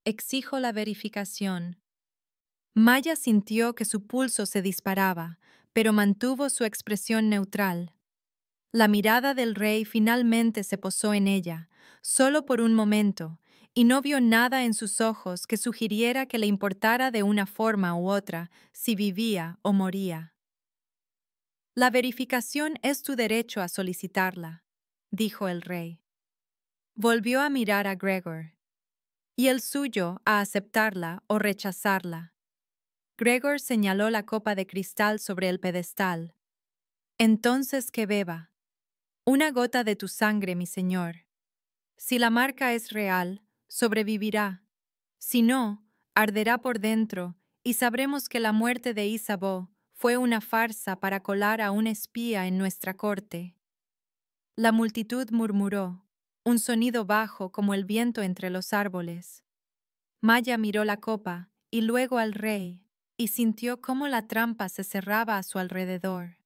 Exijo la verificación. Maya sintió que su pulso se disparaba, pero mantuvo su expresión neutral. La mirada del rey finalmente se posó en ella, solo por un momento, y no vio nada en sus ojos que sugiriera que le importara de una forma u otra si vivía o moría. «La verificación es tu derecho a solicitarla», dijo el rey. Volvió a mirar a Gregor, y el suyo a aceptarla o rechazarla. Gregor señaló la copa de cristal sobre el pedestal. «Entonces que beba». Una gota de tu sangre, mi señor. Si la marca es real, sobrevivirá. Si no, arderá por dentro, y sabremos que la muerte de Isabeau fue una farsa para colar a un espía en nuestra corte. La multitud murmuró, un sonido bajo como el viento entre los árboles. Maya miró la copa y luego al rey, y sintió cómo la trampa se cerraba a su alrededor.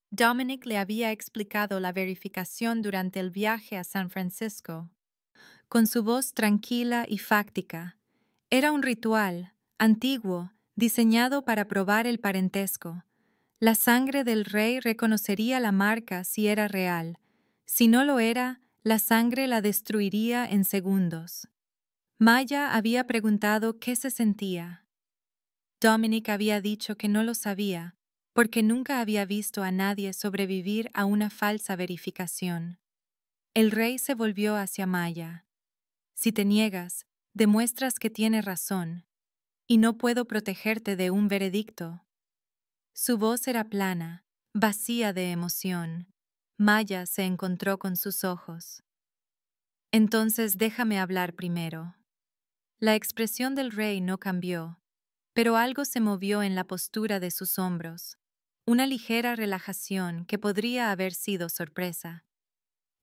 Dominic le había explicado la verificación durante el viaje a San Francisco. Con su voz tranquila y fáctica. Era un ritual, antiguo, diseñado para probar el parentesco. La sangre del rey reconocería la marca si era real. Si no lo era, la sangre la destruiría en segundos. Maya había preguntado qué se sentía. Dominic había dicho que no lo sabía, porque nunca había visto a nadie sobrevivir a una falsa verificación. El rey se volvió hacia Maya. Si te niegas, demuestras que tiene razón, y no puedo protegerte de un veredicto. Su voz era plana, vacía de emoción. Maya se encontró con sus ojos. Entonces déjame hablar primero. La expresión del rey no cambió, pero algo se movió en la postura de sus hombros, una ligera relajación que podría haber sido sorpresa.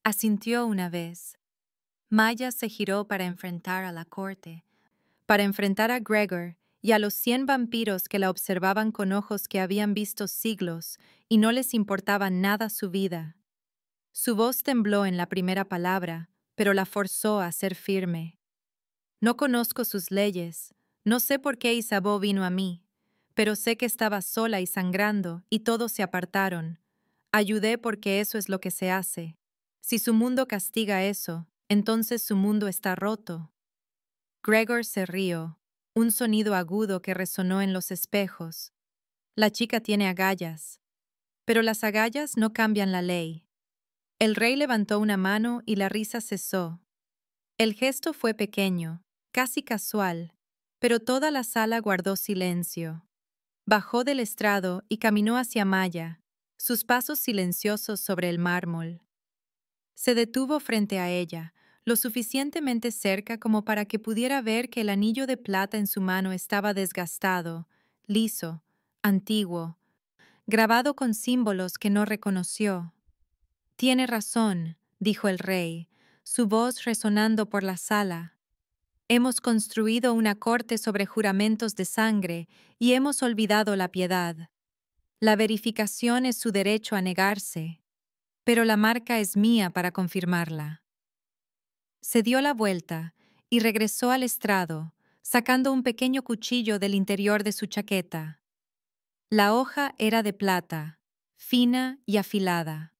Asintió una vez. Maya se giró para enfrentar a la corte, para enfrentar a Gregor y a los 100 vampiros que la observaban con ojos que habían visto siglos y no les importaba nada su vida. Su voz tembló en la primera palabra, pero la forzó a ser firme. No conozco sus leyes, no sé por qué Isabeau vino a mí, pero sé que estaba sola y sangrando y todos se apartaron. Ayudé porque eso es lo que se hace. Si su mundo castiga eso, entonces su mundo está roto. Gregor se rió, un sonido agudo que resonó en los espejos. La chica tiene agallas. Pero las agallas no cambian la ley. El rey levantó una mano y la risa cesó. El gesto fue pequeño, casi casual, pero toda la sala guardó silencio. Bajó del estrado y caminó hacia Maya, sus pasos silenciosos sobre el mármol. Se detuvo frente a ella, lo suficientemente cerca como para que pudiera ver que el anillo de plata en su mano estaba desgastado, liso, antiguo, grabado con símbolos que no reconoció. «Tiene razón», dijo el rey, su voz resonando por la sala. «Hemos construido una corte sobre juramentos de sangre y hemos olvidado la piedad. La verificación es su derecho a negarse, pero la marca es mía para confirmarla». Se dio la vuelta y regresó al estrado, sacando un pequeño cuchillo del interior de su chaqueta. La hoja era de plata, fina y afilada.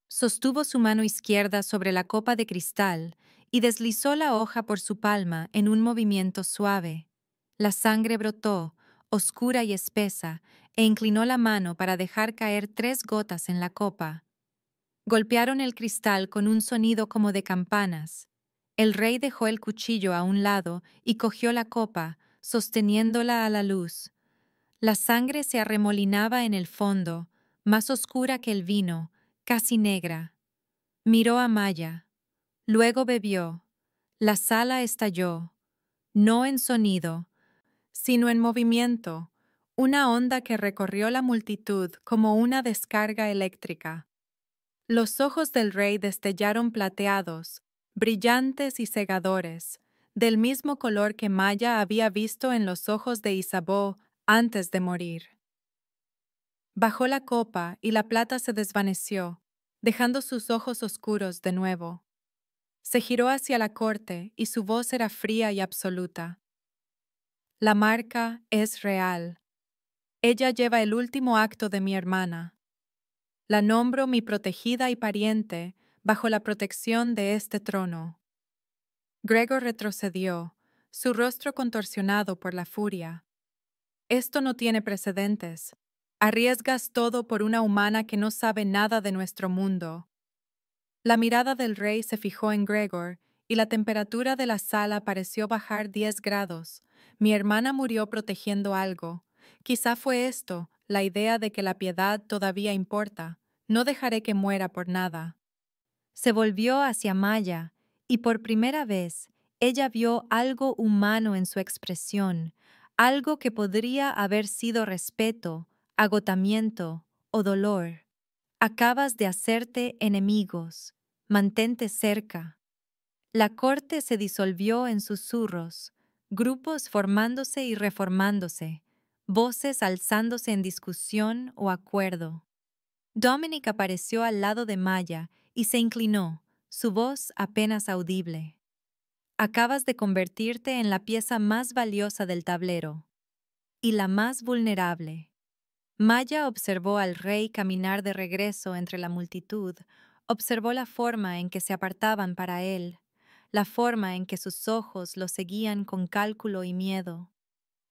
Sostuvo su mano izquierda sobre la copa de cristal y deslizó la hoja por su palma en un movimiento suave. La sangre brotó, oscura y espesa, e inclinó la mano para dejar caer 3 gotas en la copa. Golpearon el cristal con un sonido como de campanas. El rey dejó el cuchillo a un lado y cogió la copa, sosteniéndola a la luz. La sangre se arremolinaba en el fondo, más oscura que el vino, casi negra. Miró a Maya. Luego bebió. La sala estalló, no en sonido, sino en movimiento, una onda que recorrió la multitud como una descarga eléctrica. Los ojos del rey destellaron plateados, brillantes y cegadores, del mismo color que Maya había visto en los ojos de Isabeau antes de morir. Bajó la copa y la plata se desvaneció, dejando sus ojos oscuros de nuevo. Se giró hacia la corte y su voz era fría y absoluta. La marca es real. Ella lleva el último acto de mi hermana. La nombro mi protegida y pariente bajo la protección de este trono. Gregor retrocedió, su rostro contorsionado por la furia. Esto no tiene precedentes. Arriesgas todo por una humana que no sabe nada de nuestro mundo. La mirada del rey se fijó en Gregor y la temperatura de la sala pareció bajar 10 grados. Mi hermana murió protegiendo algo. Quizá fue esto, la idea de que la piedad todavía importa. No dejaré que muera por nada. Se volvió hacia Maya y por primera vez ella vio algo humano en su expresión, algo que podría haber sido respeto, agotamiento o dolor. Acabas de hacerte enemigos, mantente cerca. La corte se disolvió en susurros, grupos formándose y reformándose, voces alzándose en discusión o acuerdo. Dominic apareció al lado de Maya y se inclinó, su voz apenas audible. Acabas de convertirte en la pieza más valiosa del tablero y la más vulnerable. Maya observó al rey caminar de regreso entre la multitud, observó la forma en que se apartaban para él, la forma en que sus ojos lo seguían con cálculo y miedo.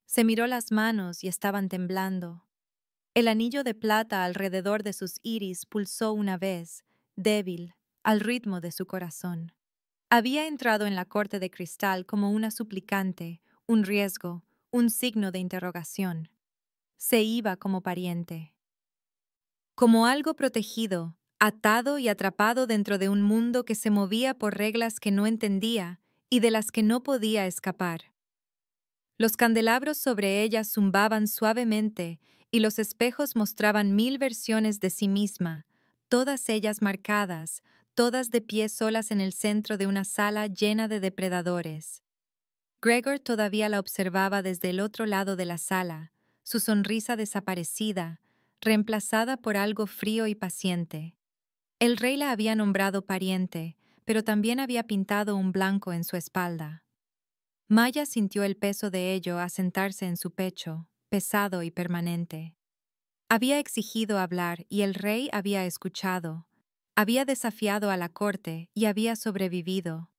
Se miró las manos y estaban temblando. El anillo de plata alrededor de sus iris pulsó una vez, débil, al ritmo de su corazón. Había entrado en la corte de cristal como una suplicante, un riesgo, un signo de interrogación. Se iba como pariente. Como algo protegido, atado y atrapado dentro de un mundo que se movía por reglas que no entendía y de las que no podía escapar. Los candelabros sobre ella zumbaban suavemente y los espejos mostraban 1000 versiones de sí misma, todas ellas marcadas, todas de pie solas en el centro de una sala llena de depredadores. Gregor todavía la observaba desde el otro lado de la sala, su sonrisa desaparecida, reemplazada por algo frío y paciente. El rey la había nombrado pariente, pero también había pintado un blanco en su espalda. Maya sintió el peso de ello asentarse en su pecho, pesado y permanente. Había exigido hablar y el rey había escuchado. Había desafiado a la corte y había sobrevivido.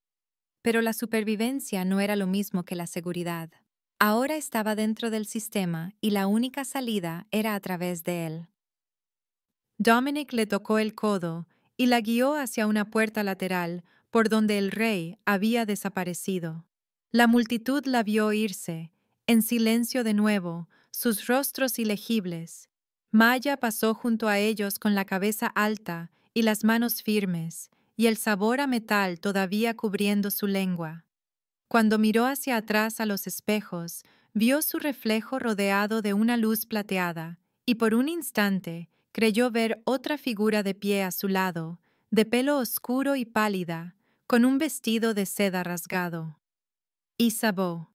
Pero la supervivencia no era lo mismo que la seguridad. Ahora estaba dentro del sistema y la única salida era a través de él. Dominic le tocó el codo y la guió hacia una puerta lateral por donde el rey había desaparecido. La multitud la vio irse, en silencio de nuevo, sus rostros ilegibles. Maya pasó junto a ellos con la cabeza alta y las manos firmes, y el sabor a metal todavía cubriendo su lengua. Cuando miró hacia atrás a los espejos, vio su reflejo rodeado de una luz plateada, y por un instante creyó ver otra figura de pie a su lado, de pelo oscuro y pálida, con un vestido de seda rasgado. Isabeau.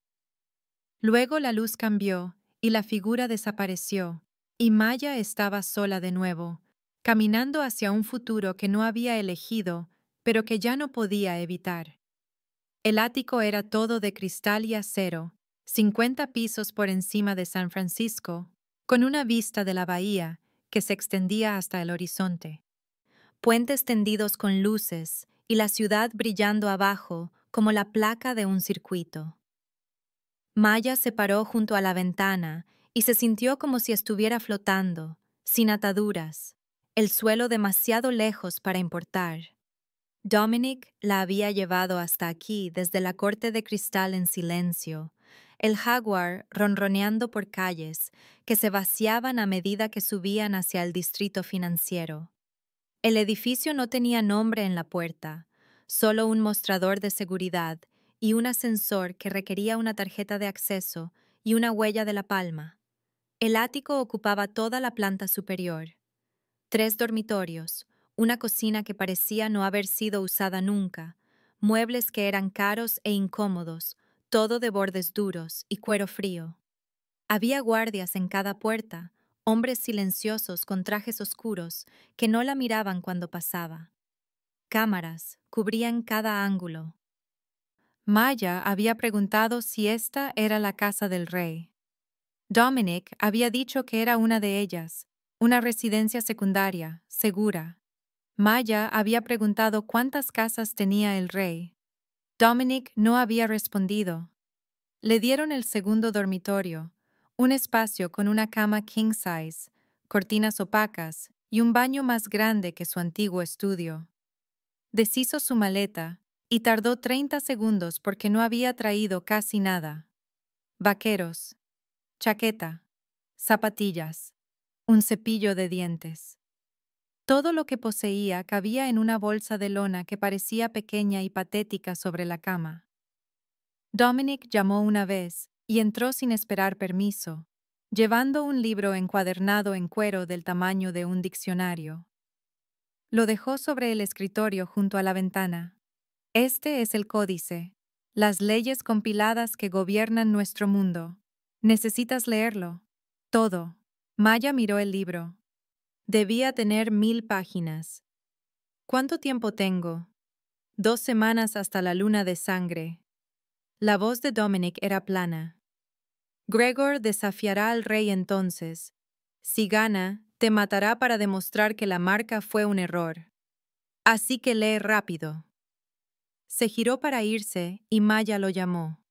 Luego la luz cambió y la figura desapareció, y Maya estaba sola de nuevo, caminando hacia un futuro que no había elegido, pero que ya no podía evitar. El ático era todo de cristal y acero, 50 pisos por encima de San Francisco, con una vista de la bahía que se extendía hasta el horizonte. Puentes tendidos con luces y la ciudad brillando abajo como la placa de un circuito. Maya se paró junto a la ventana y se sintió como si estuviera flotando, sin ataduras, el suelo demasiado lejos para importar. Dominic la había llevado hasta aquí desde la corte de cristal en silencio, el jaguar ronroneando por calles que se vaciaban a medida que subían hacia el distrito financiero. El edificio no tenía nombre en la puerta, solo un mostrador de seguridad y un ascensor que requería una tarjeta de acceso y una huella de la palma. El ático ocupaba toda la planta superior. 3 dormitorios, una cocina que parecía no haber sido usada nunca, muebles que eran caros e incómodos, todo de bordes duros y cuero frío. Había guardias en cada puerta, hombres silenciosos con trajes oscuros que no la miraban cuando pasaba. Cámaras cubrían cada ángulo. Maya había preguntado si esta era la casa del rey. Dominic había dicho que era una de ellas, una residencia secundaria, segura. Maya había preguntado cuántas casas tenía el rey. Dominic no había respondido. Le dieron el segundo dormitorio, un espacio con una cama king size, cortinas opacas y un baño más grande que su antiguo estudio. Deshizo su maleta y tardó 30 segundos porque no había traído casi nada. Vaqueros, chaqueta, zapatillas, un cepillo de dientes. Todo lo que poseía cabía en una bolsa de lona que parecía pequeña y patética sobre la cama. Dominic llamó una vez y entró sin esperar permiso, llevando un libro encuadernado en cuero del tamaño de un diccionario. Lo dejó sobre el escritorio junto a la ventana. Este es el códice, las leyes compiladas que gobiernan nuestro mundo. Necesitas leerlo. Todo. Maya miró el libro. Debía tener 1000 páginas. ¿Cuánto tiempo tengo? 2 semanas hasta la luna de sangre. La voz de Dominic era plana. Gregor desafiará al rey entonces. Si gana, te matará para demostrar que la marca fue un error. Así que lee rápido. Se giró para irse y Maya lo llamó.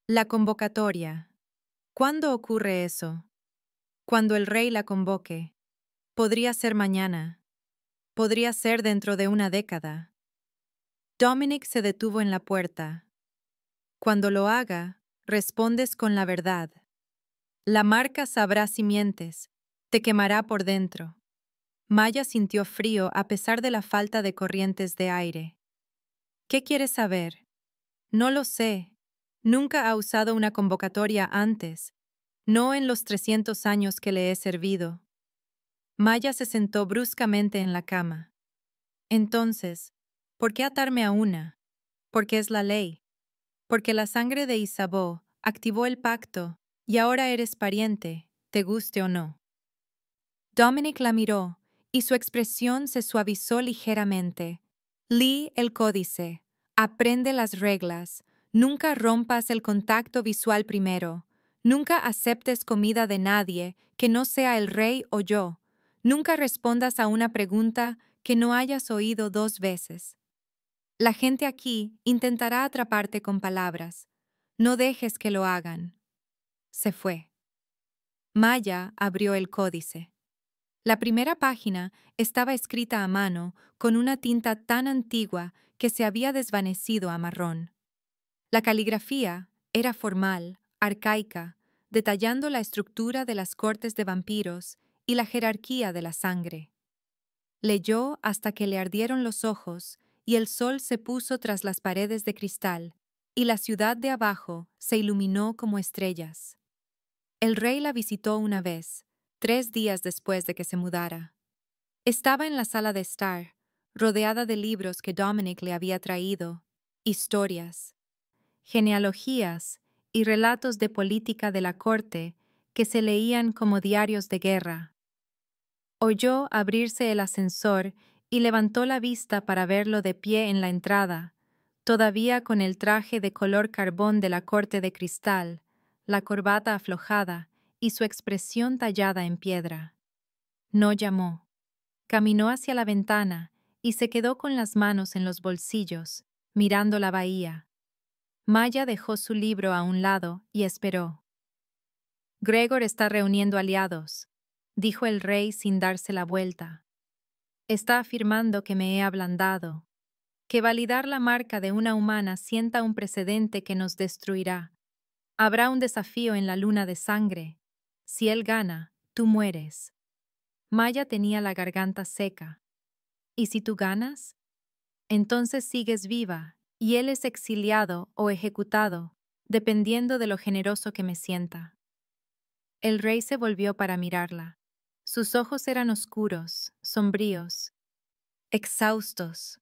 La convocatoria. ¿Cuándo ocurre eso? Cuando el rey la convoque. Podría ser mañana. Podría ser dentro de una década. Dominic se detuvo en la puerta. Cuando lo haga, respondes con la verdad. La marca sabrá si mientes, te quemará por dentro. Maya sintió frío a pesar de la falta de corrientes de aire. ¿Qué quieres saber? No lo sé. Nunca ha usado una convocatoria antes, no en los 300 años que le he servido. Maya se sentó bruscamente en la cama. Entonces, ¿por qué atarme a una? Porque es la ley. Porque la sangre de Isabeau activó el pacto y ahora eres pariente, te guste o no. Dominic la miró y su expresión se suavizó ligeramente. Lee el códice, aprende las reglas, nunca rompas el contacto visual primero, nunca aceptes comida de nadie que no sea el rey o yo, nunca respondas a una pregunta que no hayas oído 2 veces. La gente aquí intentará atraparte con palabras. No dejes que lo hagan. Se fue. Maya abrió el códice. La primera página estaba escrita a mano con una tinta tan antigua que se había desvanecido a marrón. La caligrafía era formal, arcaica, detallando la estructura de las cortes de vampiros y la jerarquía de la sangre. Leyó hasta que le ardieron los ojos y el sol se puso tras las paredes de cristal, y la ciudad de abajo se iluminó como estrellas. El rey la visitó una vez, 3 días después de que se mudara. Estaba en la sala de estar, rodeada de libros que Dominic le había traído, historias, genealogías y relatos de política de la corte que se leían como diarios de guerra. Oyó abrirse el ascensor y levantó la vista para verlo de pie en la entrada, todavía con el traje de color carbón de la corte de cristal, la corbata aflojada y su expresión tallada en piedra. No llamó. Caminó hacia la ventana y se quedó con las manos en los bolsillos, mirando la bahía. Maya dejó su libro a un lado y esperó. Gregor está reuniendo aliados, dijo el rey sin darse la vuelta. Está afirmando que me he ablandado, que validar la marca de una humana sienta un precedente que nos destruirá. Habrá un desafío en la luna de sangre. Si él gana, tú mueres. Maya tenía la garganta seca. ¿Y si tú ganas? Entonces sigues viva, y él es exiliado o ejecutado, dependiendo de lo generoso que me sienta. El rey se volvió para mirarla. Sus ojos eran oscuros, sombríos, exhaustos.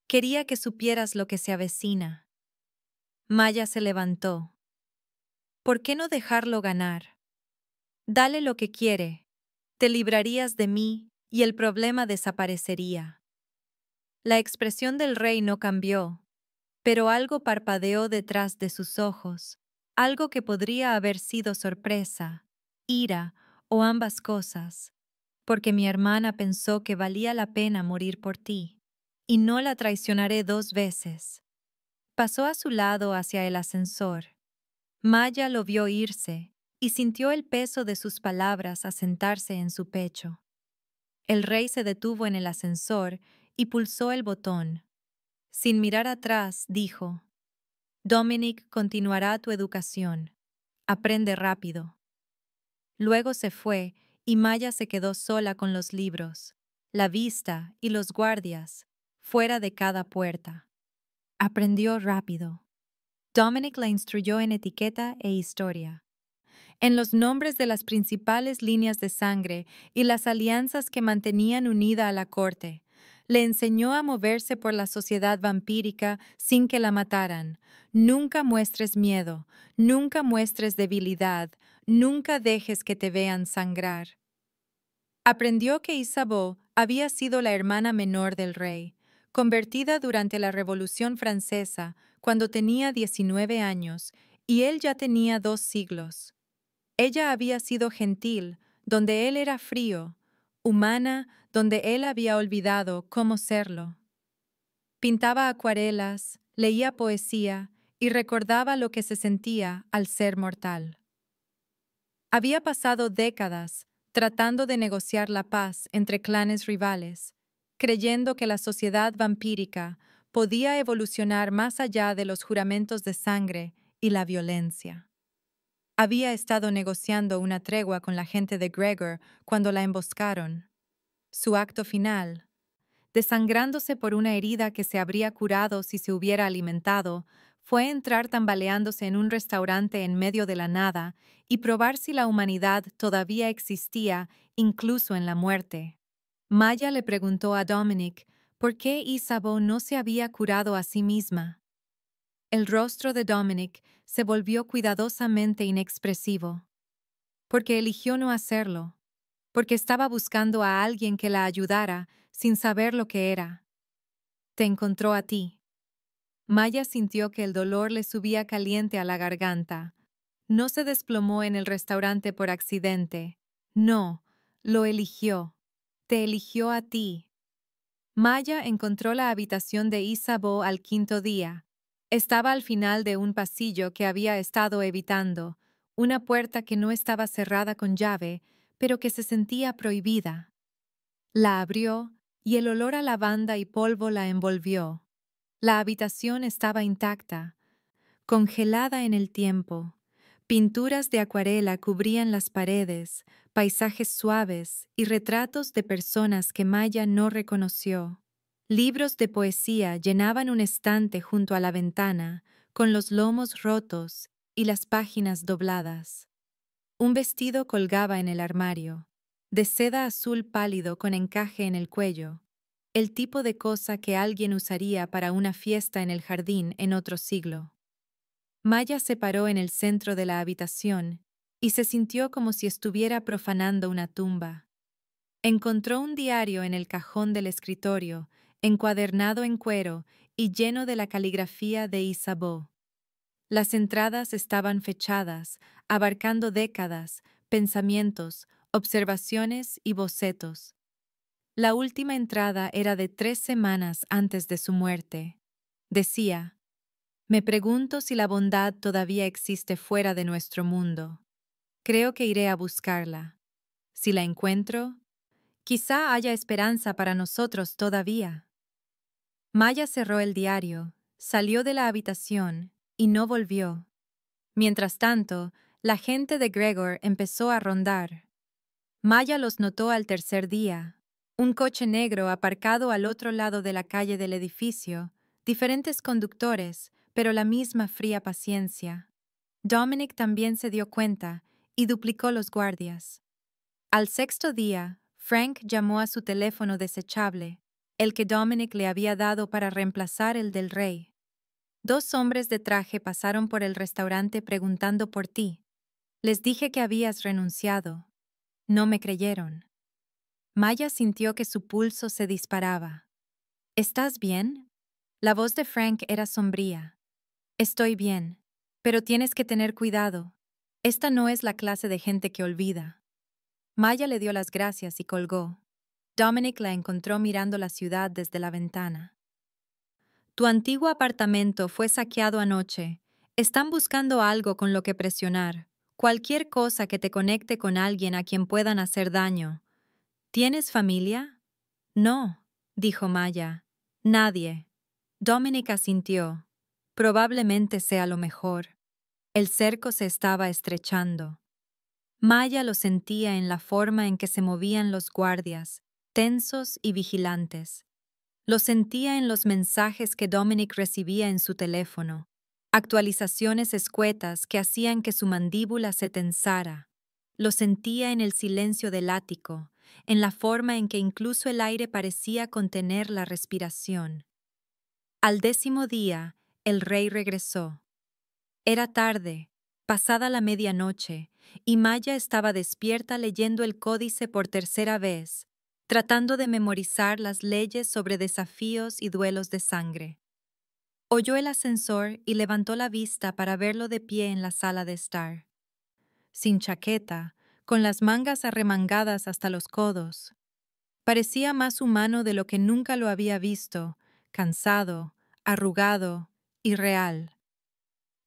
Quería que supieras lo que se avecina. Maya se levantó. ¿Por qué no dejarlo ganar? Dale lo que quiere. Te librarías de mí y el problema desaparecería. La expresión del rey no cambió, pero algo parpadeó detrás de sus ojos, algo que podría haber sido sorpresa, ira o ambas cosas, porque mi hermana pensó que valía la pena morir por ti, y no la traicionaré 2 veces. Pasó a su lado hacia el ascensor. Maya lo vio irse y sintió el peso de sus palabras asentarse en su pecho. El rey se detuvo en el ascensor y pulsó el botón. Sin mirar atrás, dijo: Dominic continuará tu educación. Aprende rápido. Luego se fue y Maya se quedó sola con los libros. la vista y los guardias, fuera de cada puerta. Aprendió rápido. Dominic la instruyó en etiqueta e historia, en los nombres de las principales líneas de sangre y las alianzas que mantenían unida a la corte. Le enseñó a moverse por la sociedad vampírica sin que la mataran. Nunca muestres miedo, nunca muestres debilidad, nunca dejes que te vean sangrar. Aprendió que Isabeau había sido la hermana menor del rey, convertida durante la Revolución Francesa cuando tenía 19 años y él ya tenía 2 siglos. Ella había sido gentil, donde él era frío, humana, donde él había olvidado cómo serlo. Pintaba acuarelas, leía poesía y recordaba lo que se sentía al ser mortal. Había pasado décadas tratando de negociar la paz entre clanes rivales, creyendo que la sociedad vampírica podía evolucionar más allá de los juramentos de sangre y la violencia. Había estado negociando una tregua con la gente de Gregor cuando la emboscaron. Su acto final, desangrándose por una herida que se habría curado si se hubiera alimentado, fue entrar tambaleándose en un restaurante en medio de la nada y probar si la humanidad todavía existía, incluso en la muerte. Maya le preguntó a Dominic por qué Isabeau no se había curado a sí misma. El rostro de Dominic se volvió cuidadosamente inexpresivo. Porque eligió no hacerlo, porque estaba buscando a alguien que la ayudara sin saber lo que era. Te encontró a ti. Maya sintió que el dolor le subía caliente a la garganta. No se desplomó en el restaurante por accidente. No, lo eligió. Te eligió a ti. Maya encontró la habitación de Isabeau al 5.º día. Estaba al final de un pasillo que había estado evitando, una puerta que no estaba cerrada con llave, pero que se sentía prohibida. La abrió y el olor a lavanda y polvo la envolvió. La habitación estaba intacta, congelada en el tiempo. Pinturas de acuarela cubrían las paredes, paisajes suaves y retratos de personas que Maya no reconoció. Libros de poesía llenaban un estante junto a la ventana, con los lomos rotos y las páginas dobladas. Un vestido colgaba en el armario, de seda azul pálido con encaje en el cuello, el tipo de cosa que alguien usaría para una fiesta en el jardín en otro siglo. Maya se paró en el centro de la habitación y se sintió como si estuviera profanando una tumba. Encontró un diario en el cajón del escritorio, encuadernado en cuero y lleno de la caligrafía de Isabeau. Las entradas estaban fechadas, abarcando décadas, pensamientos, observaciones y bocetos. La última entrada era de 3 semanas antes de su muerte. Decía: «Me pregunto si la bondad todavía existe fuera de nuestro mundo. Creo que iré a buscarla. Si la encuentro, quizá haya esperanza para nosotros todavía». Maya cerró el diario, salió de la habitación y no volvió. Mientras tanto, la gente de Gregor empezó a rondar. Maya los notó al 3.er día. Un coche negro aparcado al otro lado de la calle del edificio, diferentes conductores, pero la misma fría paciencia. Dominic también se dio cuenta y duplicó los guardias. Al 6.º día, Frank llamó a su teléfono desechable, el que Dominic le había dado para reemplazar el del rey. 2 hombres de traje pasaron por el restaurante preguntando por ti. Les dije que habías renunciado. No me creyeron. Maya sintió que su pulso se disparaba. ¿Estás bien? La voz de Frank era sombría. Estoy bien, pero tienes que tener cuidado. Esta no es la clase de gente que olvida. Maya le dio las gracias y colgó. Dominic la encontró mirando la ciudad desde la ventana. Tu antiguo apartamento fue saqueado anoche. Están buscando algo con lo que presionar. Cualquier cosa que te conecte con alguien a quien puedan hacer daño. ¿Tienes familia? No, dijo Maya. Nadie. Dominic asintió. Probablemente sea lo mejor. El cerco se estaba estrechando. Maya lo sentía en la forma en que se movían los guardias, tensos y vigilantes. Lo sentía en los mensajes que Dominic recibía en su teléfono, actualizaciones escuetas que hacían que su mandíbula se tensara. Lo sentía en el silencio del ático, en la forma en que incluso el aire parecía contener la respiración. Al 10º día, el rey regresó. Era tarde, pasada la medianoche, y Maya estaba despierta leyendo el códice por tercera vez, tratando de memorizar las leyes sobre desafíos y duelos de sangre. Oyó el ascensor y levantó la vista para verlo de pie en la sala de estar. Sin chaqueta, con las mangas arremangadas hasta los codos. Parecía más humano de lo que nunca lo había visto, cansado, arrugado y real.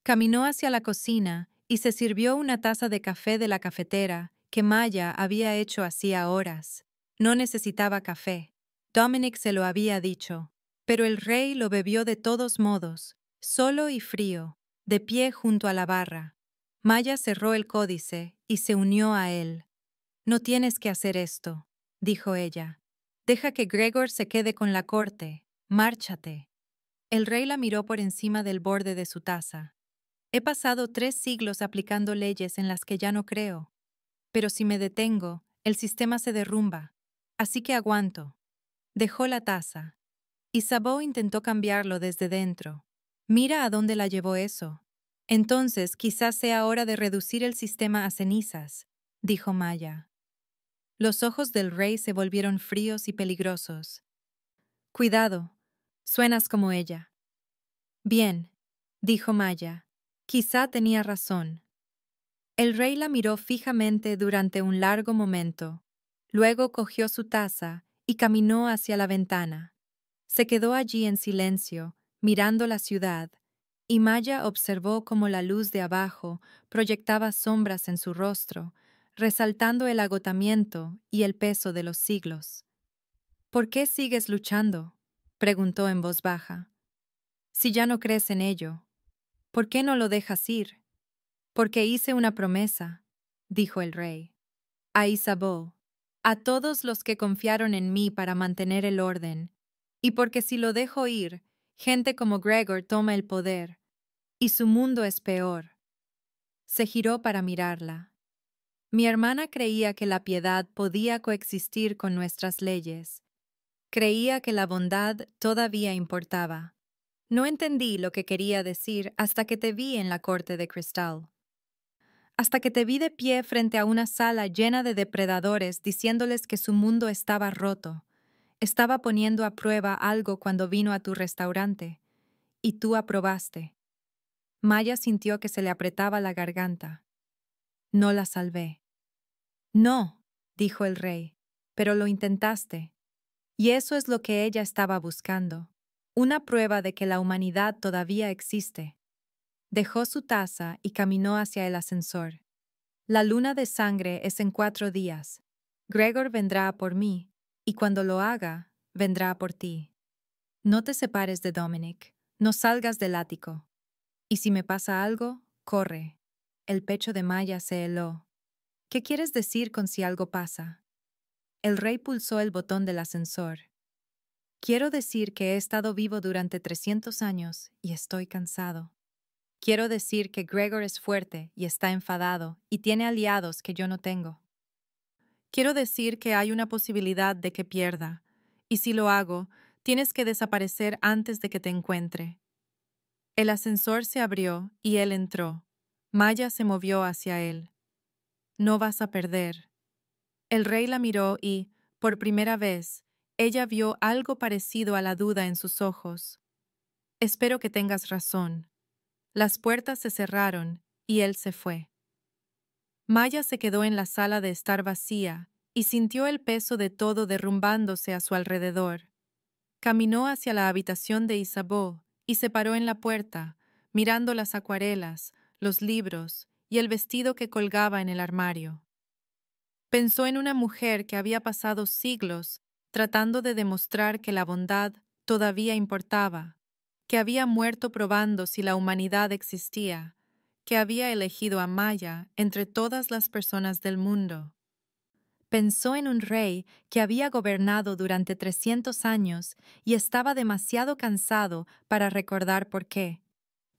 Caminó hacia la cocina y se sirvió una taza de café de la cafetera que Maya había hecho hacía horas. No necesitaba café. Dominic se lo había dicho, pero el rey lo bebió de todos modos, solo y frío, de pie junto a la barra. Maya cerró el códice y se unió a él. «No tienes que hacer esto», dijo ella. «Deja que Gregor se quede con la corte. Márchate». El rey la miró por encima del borde de su taza. «He pasado 3 siglos aplicando leyes en las que ya no creo. Pero si me detengo, el sistema se derrumba. Así que aguanto». Dejó la taza. Isabeau intentó cambiarlo desde dentro. «Mira a dónde la llevó eso. Entonces quizás sea hora de reducir el sistema a cenizas», dijo Maya. Los ojos del rey se volvieron fríos y peligrosos. «Cuidado, suenas como ella». «Bien», dijo Maya. Quizá tenía razón. El rey la miró fijamente durante un largo momento. Luego cogió su taza y caminó hacia la ventana. Se quedó allí en silencio, mirando la ciudad, y Maya observó cómo la luz de abajo proyectaba sombras en su rostro, resaltando el agotamiento y el peso de los siglos. «¿Por qué sigues luchando?», preguntó en voz baja. «Si ya no crees en ello, ¿por qué no lo dejas ir?». «Porque hice una promesa», dijo el rey. «A Isabeau, a todos los que confiaron en mí para mantener el orden, y porque si lo dejo ir, gente como Gregor toma el poder, y su mundo es peor». Se giró para mirarla. «Mi hermana creía que la piedad podía coexistir con nuestras leyes. Creía que la bondad todavía importaba. No entendí lo que quería decir hasta que te vi en la corte de cristal. Hasta que te vi de pie frente a una sala llena de depredadores diciéndoles que su mundo estaba roto. Estaba poniendo a prueba algo cuando vino a tu restaurante. Y tú aprobaste». Maya sintió que se le apretaba la garganta. «No la salvé». «No», dijo el rey, «pero lo intentaste». Y eso es lo que ella estaba buscando, una prueba de que la humanidad todavía existe. Dejó su taza y caminó hacia el ascensor. «La luna de sangre es en 4 días. Gregor vendrá a por mí, y cuando lo haga, vendrá a por ti. No te separes de Dominic, no salgas del ático. Y si me pasa algo, corre». El pecho de Maya se heló. «¿Qué quieres decir con si algo pasa?». El rey pulsó el botón del ascensor. «Quiero decir que he estado vivo durante 300 años y estoy cansado. Quiero decir que Gregor es fuerte y está enfadado y tiene aliados que yo no tengo. Quiero decir que hay una posibilidad de que pierda, y si lo hago, tienes que desaparecer antes de que te encuentre». El ascensor se abrió y él entró. Maya se movió hacia él. «No vas a perder». El rey la miró y, por primera vez, ella vio algo parecido a la duda en sus ojos. «Espero que tengas razón». Las puertas se cerraron y él se fue. Maya se quedó en la sala de estar vacía y sintió el peso de todo derrumbándose a su alrededor. Caminó hacia la habitación de Isabeau y se paró en la puerta, mirando las acuarelas, los libros y el vestido que colgaba en el armario. Pensó en una mujer que había pasado siglos tratando de demostrar que la bondad todavía importaba, que había muerto probando si la humanidad existía, que había elegido a Maya entre todas las personas del mundo. Pensó en un rey que había gobernado durante 300 años y estaba demasiado cansado para recordar por qué.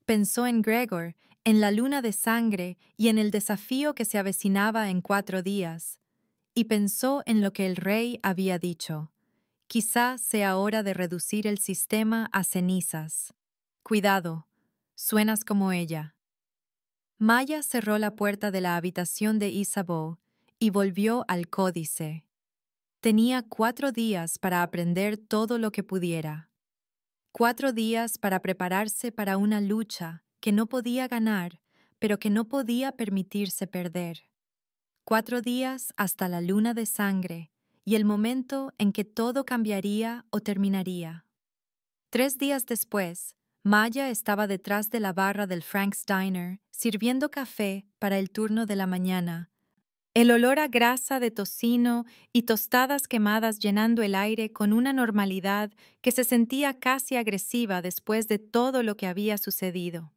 Pensó en Gregor, en la luna de sangre y en el desafío que se avecinaba en 4 días. Y pensó en lo que el rey había dicho. Quizá sea hora de reducir el sistema a cenizas. Cuidado, suenas como ella. Maya cerró la puerta de la habitación de Isabeau y volvió al códice. Tenía 4 días para aprender todo lo que pudiera. 4 días para prepararse para una lucha que no podía ganar, pero que no podía permitirse perder. 4 días hasta la luna de sangre y el momento en que todo cambiaría o terminaría. 3 días después, Maya estaba detrás de la barra del Frank's Diner sirviendo café para el turno de la mañana. El olor a grasa de tocino y tostadas quemadas llenando el aire con una normalidad que se sentía casi agresiva después de todo lo que había sucedido.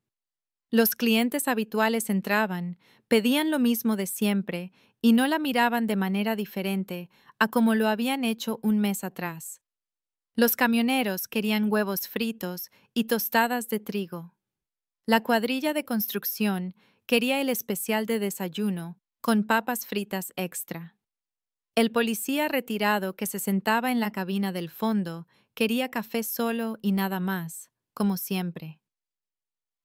Los clientes habituales entraban, pedían lo mismo de siempre y no la miraban de manera diferente a como lo habían hecho un mes atrás. Los camioneros querían huevos fritos y tostadas de trigo. La cuadrilla de construcción quería el especial de desayuno con papas fritas extra. El policía retirado que se sentaba en la cabina del fondo quería café solo y nada más, como siempre.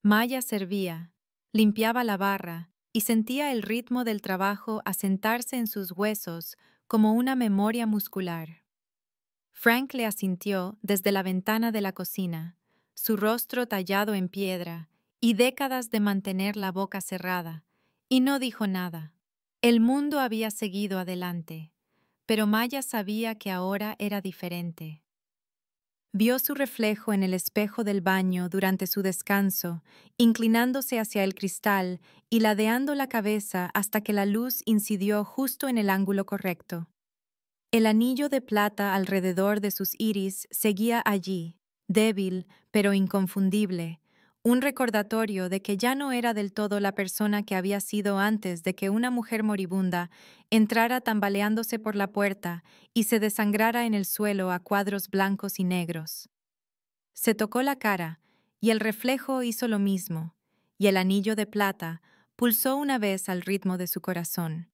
Maya servía, limpiaba la barra y sentía el ritmo del trabajo asentarse en sus huesos como una memoria muscular. Frank le asintió desde la ventana de la cocina, su rostro tallado en piedra y décadas de mantener la boca cerrada, y no dijo nada. El mundo había seguido adelante, pero Maya sabía que ahora era diferente. Vio su reflejo en el espejo del baño durante su descanso, inclinándose hacia el cristal y ladeando la cabeza hasta que la luz incidió justo en el ángulo correcto. El anillo de plata alrededor de sus iris seguía allí, débil pero inconfundible, un recordatorio de que ya no era del todo la persona que había sido antes de que una mujer moribunda entrara tambaleándose por la puerta y se desangrara en el suelo a cuadros blancos y negros. Se tocó la cara, y el reflejo hizo lo mismo, y el anillo de plata pulsó una vez al ritmo de su corazón.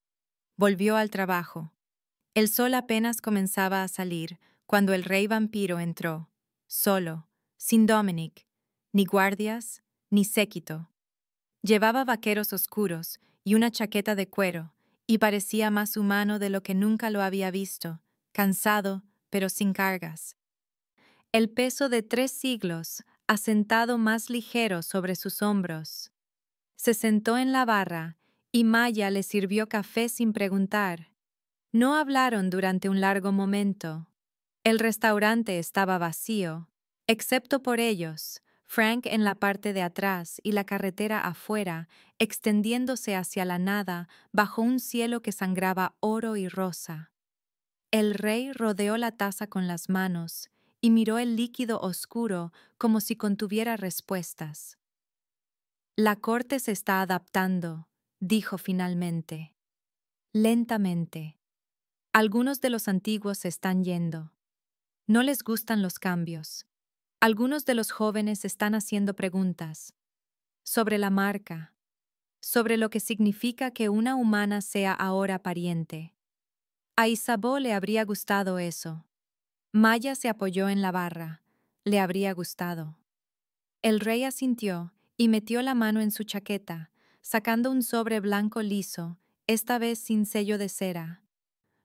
Volvió al trabajo. El sol apenas comenzaba a salir cuando el rey vampiro entró, solo, sin Dominic, ni guardias, ni séquito. Llevaba vaqueros oscuros y una chaqueta de cuero, y parecía más humano de lo que nunca lo había visto, cansado, pero sin cargas. El peso de 3 siglos asentado más ligero sobre sus hombros. Se sentó en la barra y Maya le sirvió café sin preguntar. No hablaron durante un largo momento. El restaurante estaba vacío, excepto por ellos, Frank en la parte de atrás y la carretera afuera, extendiéndose hacia la nada bajo un cielo que sangraba oro y rosa. El rey rodeó la taza con las manos y miró el líquido oscuro como si contuviera respuestas. La corte se está adaptando, dijo finalmente. Lentamente. Algunos de los antiguos se están yendo. No les gustan los cambios. Algunos de los jóvenes están haciendo preguntas sobre la marca, sobre lo que significa que una humana sea ahora pariente. A Isabeau le habría gustado eso. Maya se apoyó en la barra. Le habría gustado. El rey asintió y metió la mano en su chaqueta, sacando un sobre blanco liso, esta vez sin sello de cera.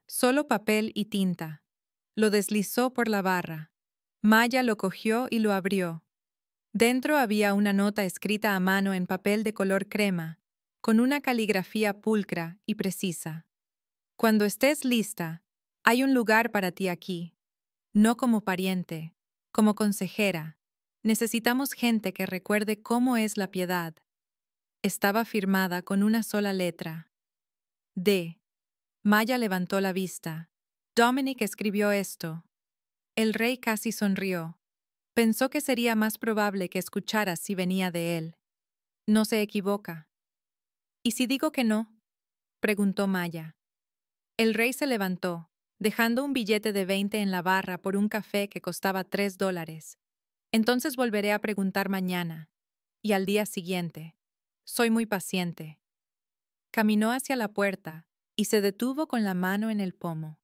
Solo papel y tinta. Lo deslizó por la barra. Maya lo cogió y lo abrió. Dentro había una nota escrita a mano en papel de color crema, con una caligrafía pulcra y precisa. Cuando estés lista, hay un lugar para ti aquí. No como pariente, como consejera. Necesitamos gente que recuerde cómo es la piedad. Estaba firmada con una sola letra. D. Maya levantó la vista. Dominic escribió esto. El rey casi sonrió. Pensó que sería más probable que escuchara si venía de él. No se equivoca. ¿Y si digo que no? Preguntó Maya. El rey se levantó, dejando un billete de 20 en la barra por un café que costaba $3. Entonces volveré a preguntar mañana. Y al día siguiente. Soy muy paciente. Caminó hacia la puerta y se detuvo con la mano en el pomo.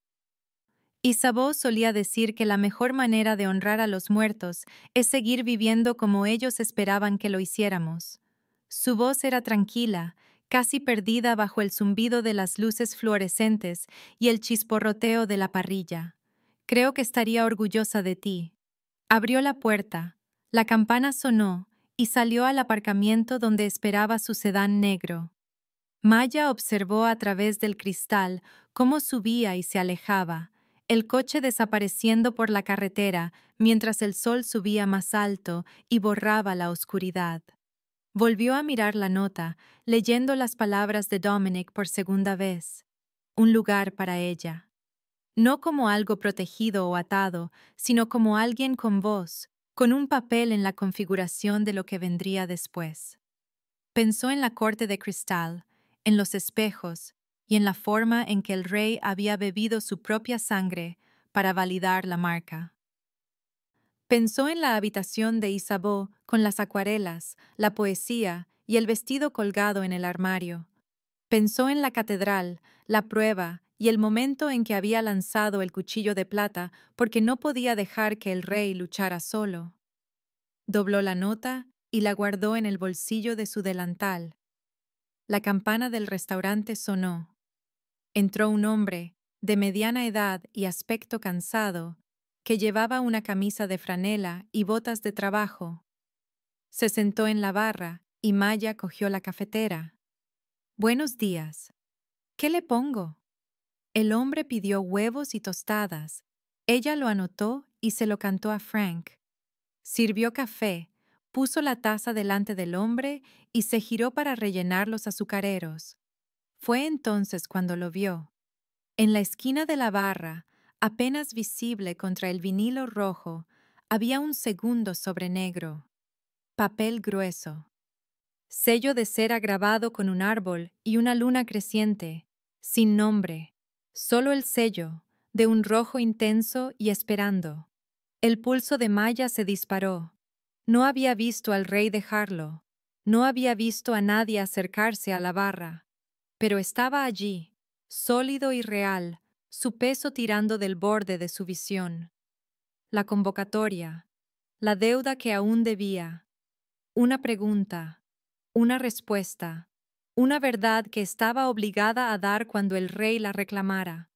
Isabeau solía decir que la mejor manera de honrar a los muertos es seguir viviendo como ellos esperaban que lo hiciéramos. Su voz era tranquila, casi perdida bajo el zumbido de las luces fluorescentes y el chisporroteo de la parrilla. Creo que estaría orgullosa de ti. Abrió la puerta, la campana sonó y salió al aparcamiento donde esperaba su sedán negro. Maya observó a través del cristal cómo subía y se alejaba, el coche desapareciendo por la carretera mientras el sol subía más alto y borraba la oscuridad. Volvió a mirar la nota, leyendo las palabras de Dominic por segunda vez. Un lugar para ella. No como algo protegido o atado, sino como alguien con voz, con un papel en la configuración de lo que vendría después. Pensó en la corte de cristal, en los espejos y en la forma en que el rey había bebido su propia sangre para validar la marca. Pensó en la habitación de Isabeau con las acuarelas, la poesía y el vestido colgado en el armario. Pensó en la catedral, la prueba y el momento en que había lanzado el cuchillo de plata porque no podía dejar que el rey luchara solo. Dobló la nota y la guardó en el bolsillo de su delantal. La campana del restaurante sonó. Entró un hombre, de mediana edad y aspecto cansado, que llevaba una camisa de franela y botas de trabajo. Se sentó en la barra y Maya cogió la cafetera. «Buenos días. ¿Qué le pongo?» El hombre pidió huevos y tostadas. Ella lo anotó y se lo cantó a Frank. Sirvió café, puso la taza delante del hombre y se giró para rellenar los azucareros. Fue entonces cuando lo vio. En la esquina de la barra, apenas visible contra el vinilo rojo, había un segundo sobre negro. Papel grueso. Sello de cera grabado con un árbol y una luna creciente, sin nombre. Solo el sello, de un rojo intenso y esperando. El pulso de Maya se disparó. No había visto al rey dejarlo. No había visto a nadie acercarse a la barra. Pero estaba allí, sólido y real, su peso tirando del borde de su visión. La convocatoria, la deuda que aún debía, una pregunta, una respuesta, una verdad que estaba obligada a dar cuando el rey la reclamara.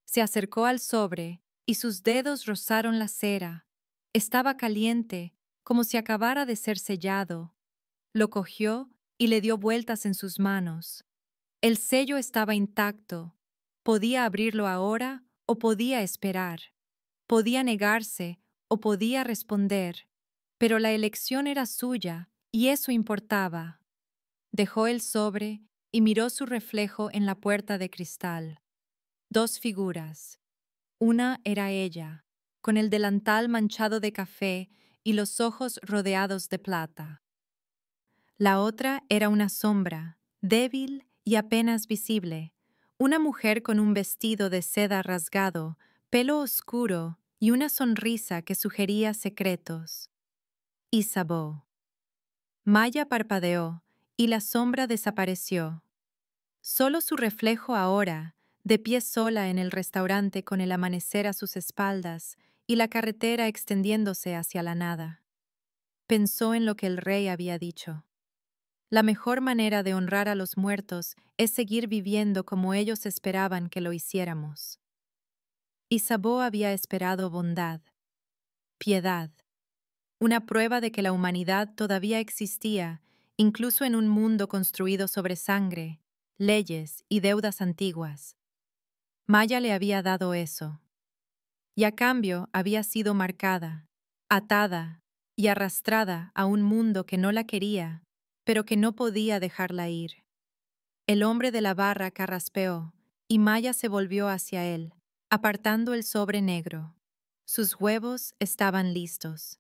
Se acercó al sobre y sus dedos rozaron la cera. Estaba caliente, como si acabara de ser sellado. Lo cogió y le dio vueltas en sus manos. El sello estaba intacto. Podía abrirlo ahora o podía esperar. Podía negarse o podía responder. Pero la elección era suya y eso importaba. Dejó el sobre y miró su reflejo en la puerta de cristal. Dos figuras. Una era ella, con el delantal manchado de café y los ojos rodeados de plata. La otra era una sombra, débil y apenas visible, una mujer con un vestido de seda rasgado, pelo oscuro y una sonrisa que sugería secretos. Isabeau. Maya parpadeó y la sombra desapareció. Solo su reflejo ahora, de pie sola en el restaurante con el amanecer a sus espaldas y la carretera extendiéndose hacia la nada. Pensó en lo que el rey había dicho. La mejor manera de honrar a los muertos es seguir viviendo como ellos esperaban que lo hiciéramos. Isabeau había esperado bondad, piedad, una prueba de que la humanidad todavía existía, incluso en un mundo construido sobre sangre, leyes y deudas antiguas. Maya le había dado eso. Y a cambio había sido marcada, atada y arrastrada a un mundo que no la quería, pero que no podía dejarla ir. El hombre de la barra carraspeó, y Maya se volvió hacia él, apartando el sobre negro. Sus huevos estaban listos.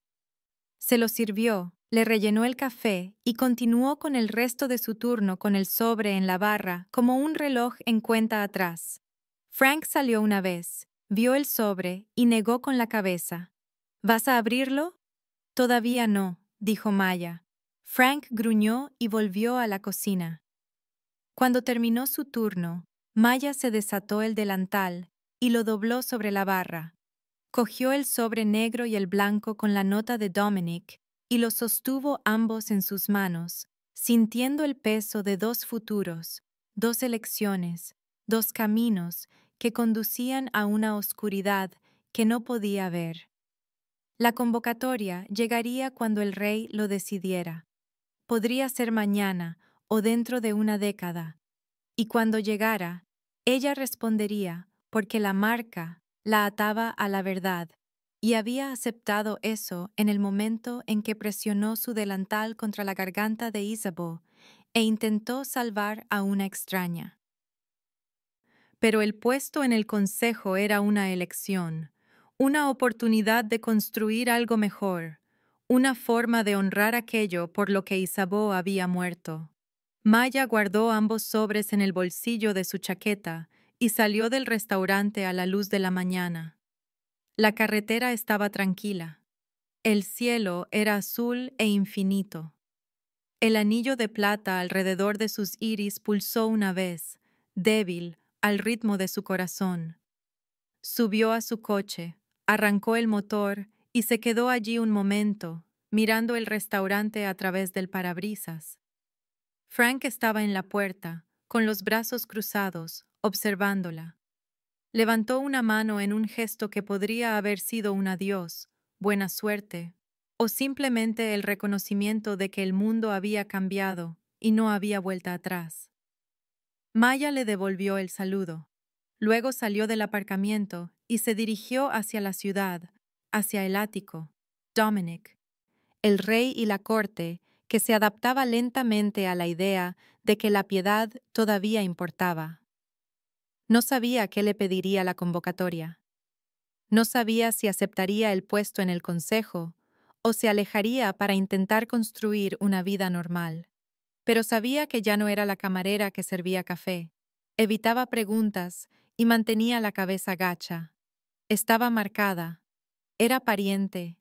Se los sirvió, le rellenó el café y continuó con el resto de su turno con el sobre en la barra como un reloj en cuenta atrás. Frank salió una vez, vio el sobre y negó con la cabeza. ¿Vas a abrirlo? Todavía no, dijo Maya. Frank gruñó y volvió a la cocina. Cuando terminó su turno, Maya se desató el delantal y lo dobló sobre la barra. Cogió el sobre negro y el blanco con la nota de Dominic y los sostuvo ambos en sus manos, sintiendo el peso de dos futuros, dos elecciones, dos caminos que conducían a una oscuridad que no podía ver. La convocatoria llegaría cuando el rey lo decidiera. Podría ser mañana o dentro de una década. Y cuando llegara, ella respondería porque la marca la ataba a la verdad, y había aceptado eso en el momento en que presionó su delantal contra la garganta de Isabeau e intentó salvar a una extraña. Pero el puesto en el consejo era una elección, una oportunidad de construir algo mejor, una forma de honrar aquello por lo que Isabeau había muerto. Maya guardó ambos sobres en el bolsillo de su chaqueta y salió del restaurante a la luz de la mañana. La carretera estaba tranquila. El cielo era azul e infinito. El anillo de plata alrededor de sus iris pulsó una vez, débil, al ritmo de su corazón. Subió a su coche, arrancó el motor y se quedó allí un momento, mirando el restaurante a través del parabrisas. Frank estaba en la puerta, con los brazos cruzados, observándola. Levantó una mano en un gesto que podría haber sido un adiós, buena suerte, o simplemente el reconocimiento de que el mundo había cambiado y no había vuelta atrás. Maya le devolvió el saludo. Luego salió del aparcamiento y se dirigió hacia la ciudad, hacia el ático. Dominic, el rey y la corte, que se adaptaba lentamente a la idea de que la piedad todavía importaba. No sabía qué le pediría la convocatoria. No sabía si aceptaría el puesto en el consejo o se alejaría para intentar construir una vida normal. Pero sabía que ya no era la camarera que servía café. Evitaba preguntas y mantenía la cabeza gacha. Estaba marcada. Era pariente.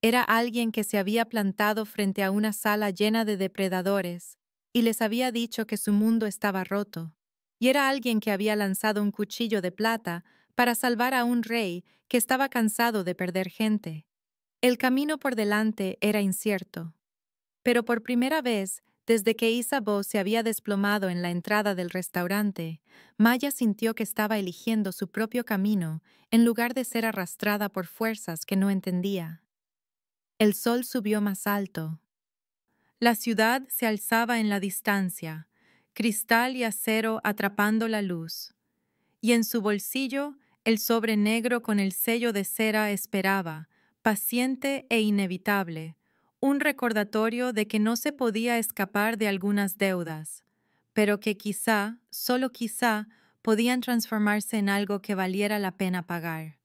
Era alguien que se había plantado frente a una sala llena de depredadores y les había dicho que su mundo estaba roto. Y era alguien que había lanzado un cuchillo de plata para salvar a un rey que estaba cansado de perder gente. El camino por delante era incierto. Pero por primera vez, desde que Isabeau se había desplomado en la entrada del restaurante, Maya sintió que estaba eligiendo su propio camino en lugar de ser arrastrada por fuerzas que no entendía. El sol subió más alto. La ciudad se alzaba en la distancia, cristal y acero atrapando la luz. Y en su bolsillo, el sobre negro con el sello de cera esperaba, paciente e inevitable, un recordatorio de que no se podía escapar de algunas deudas, pero que quizá, solo quizá, podían transformarse en algo que valiera la pena pagar.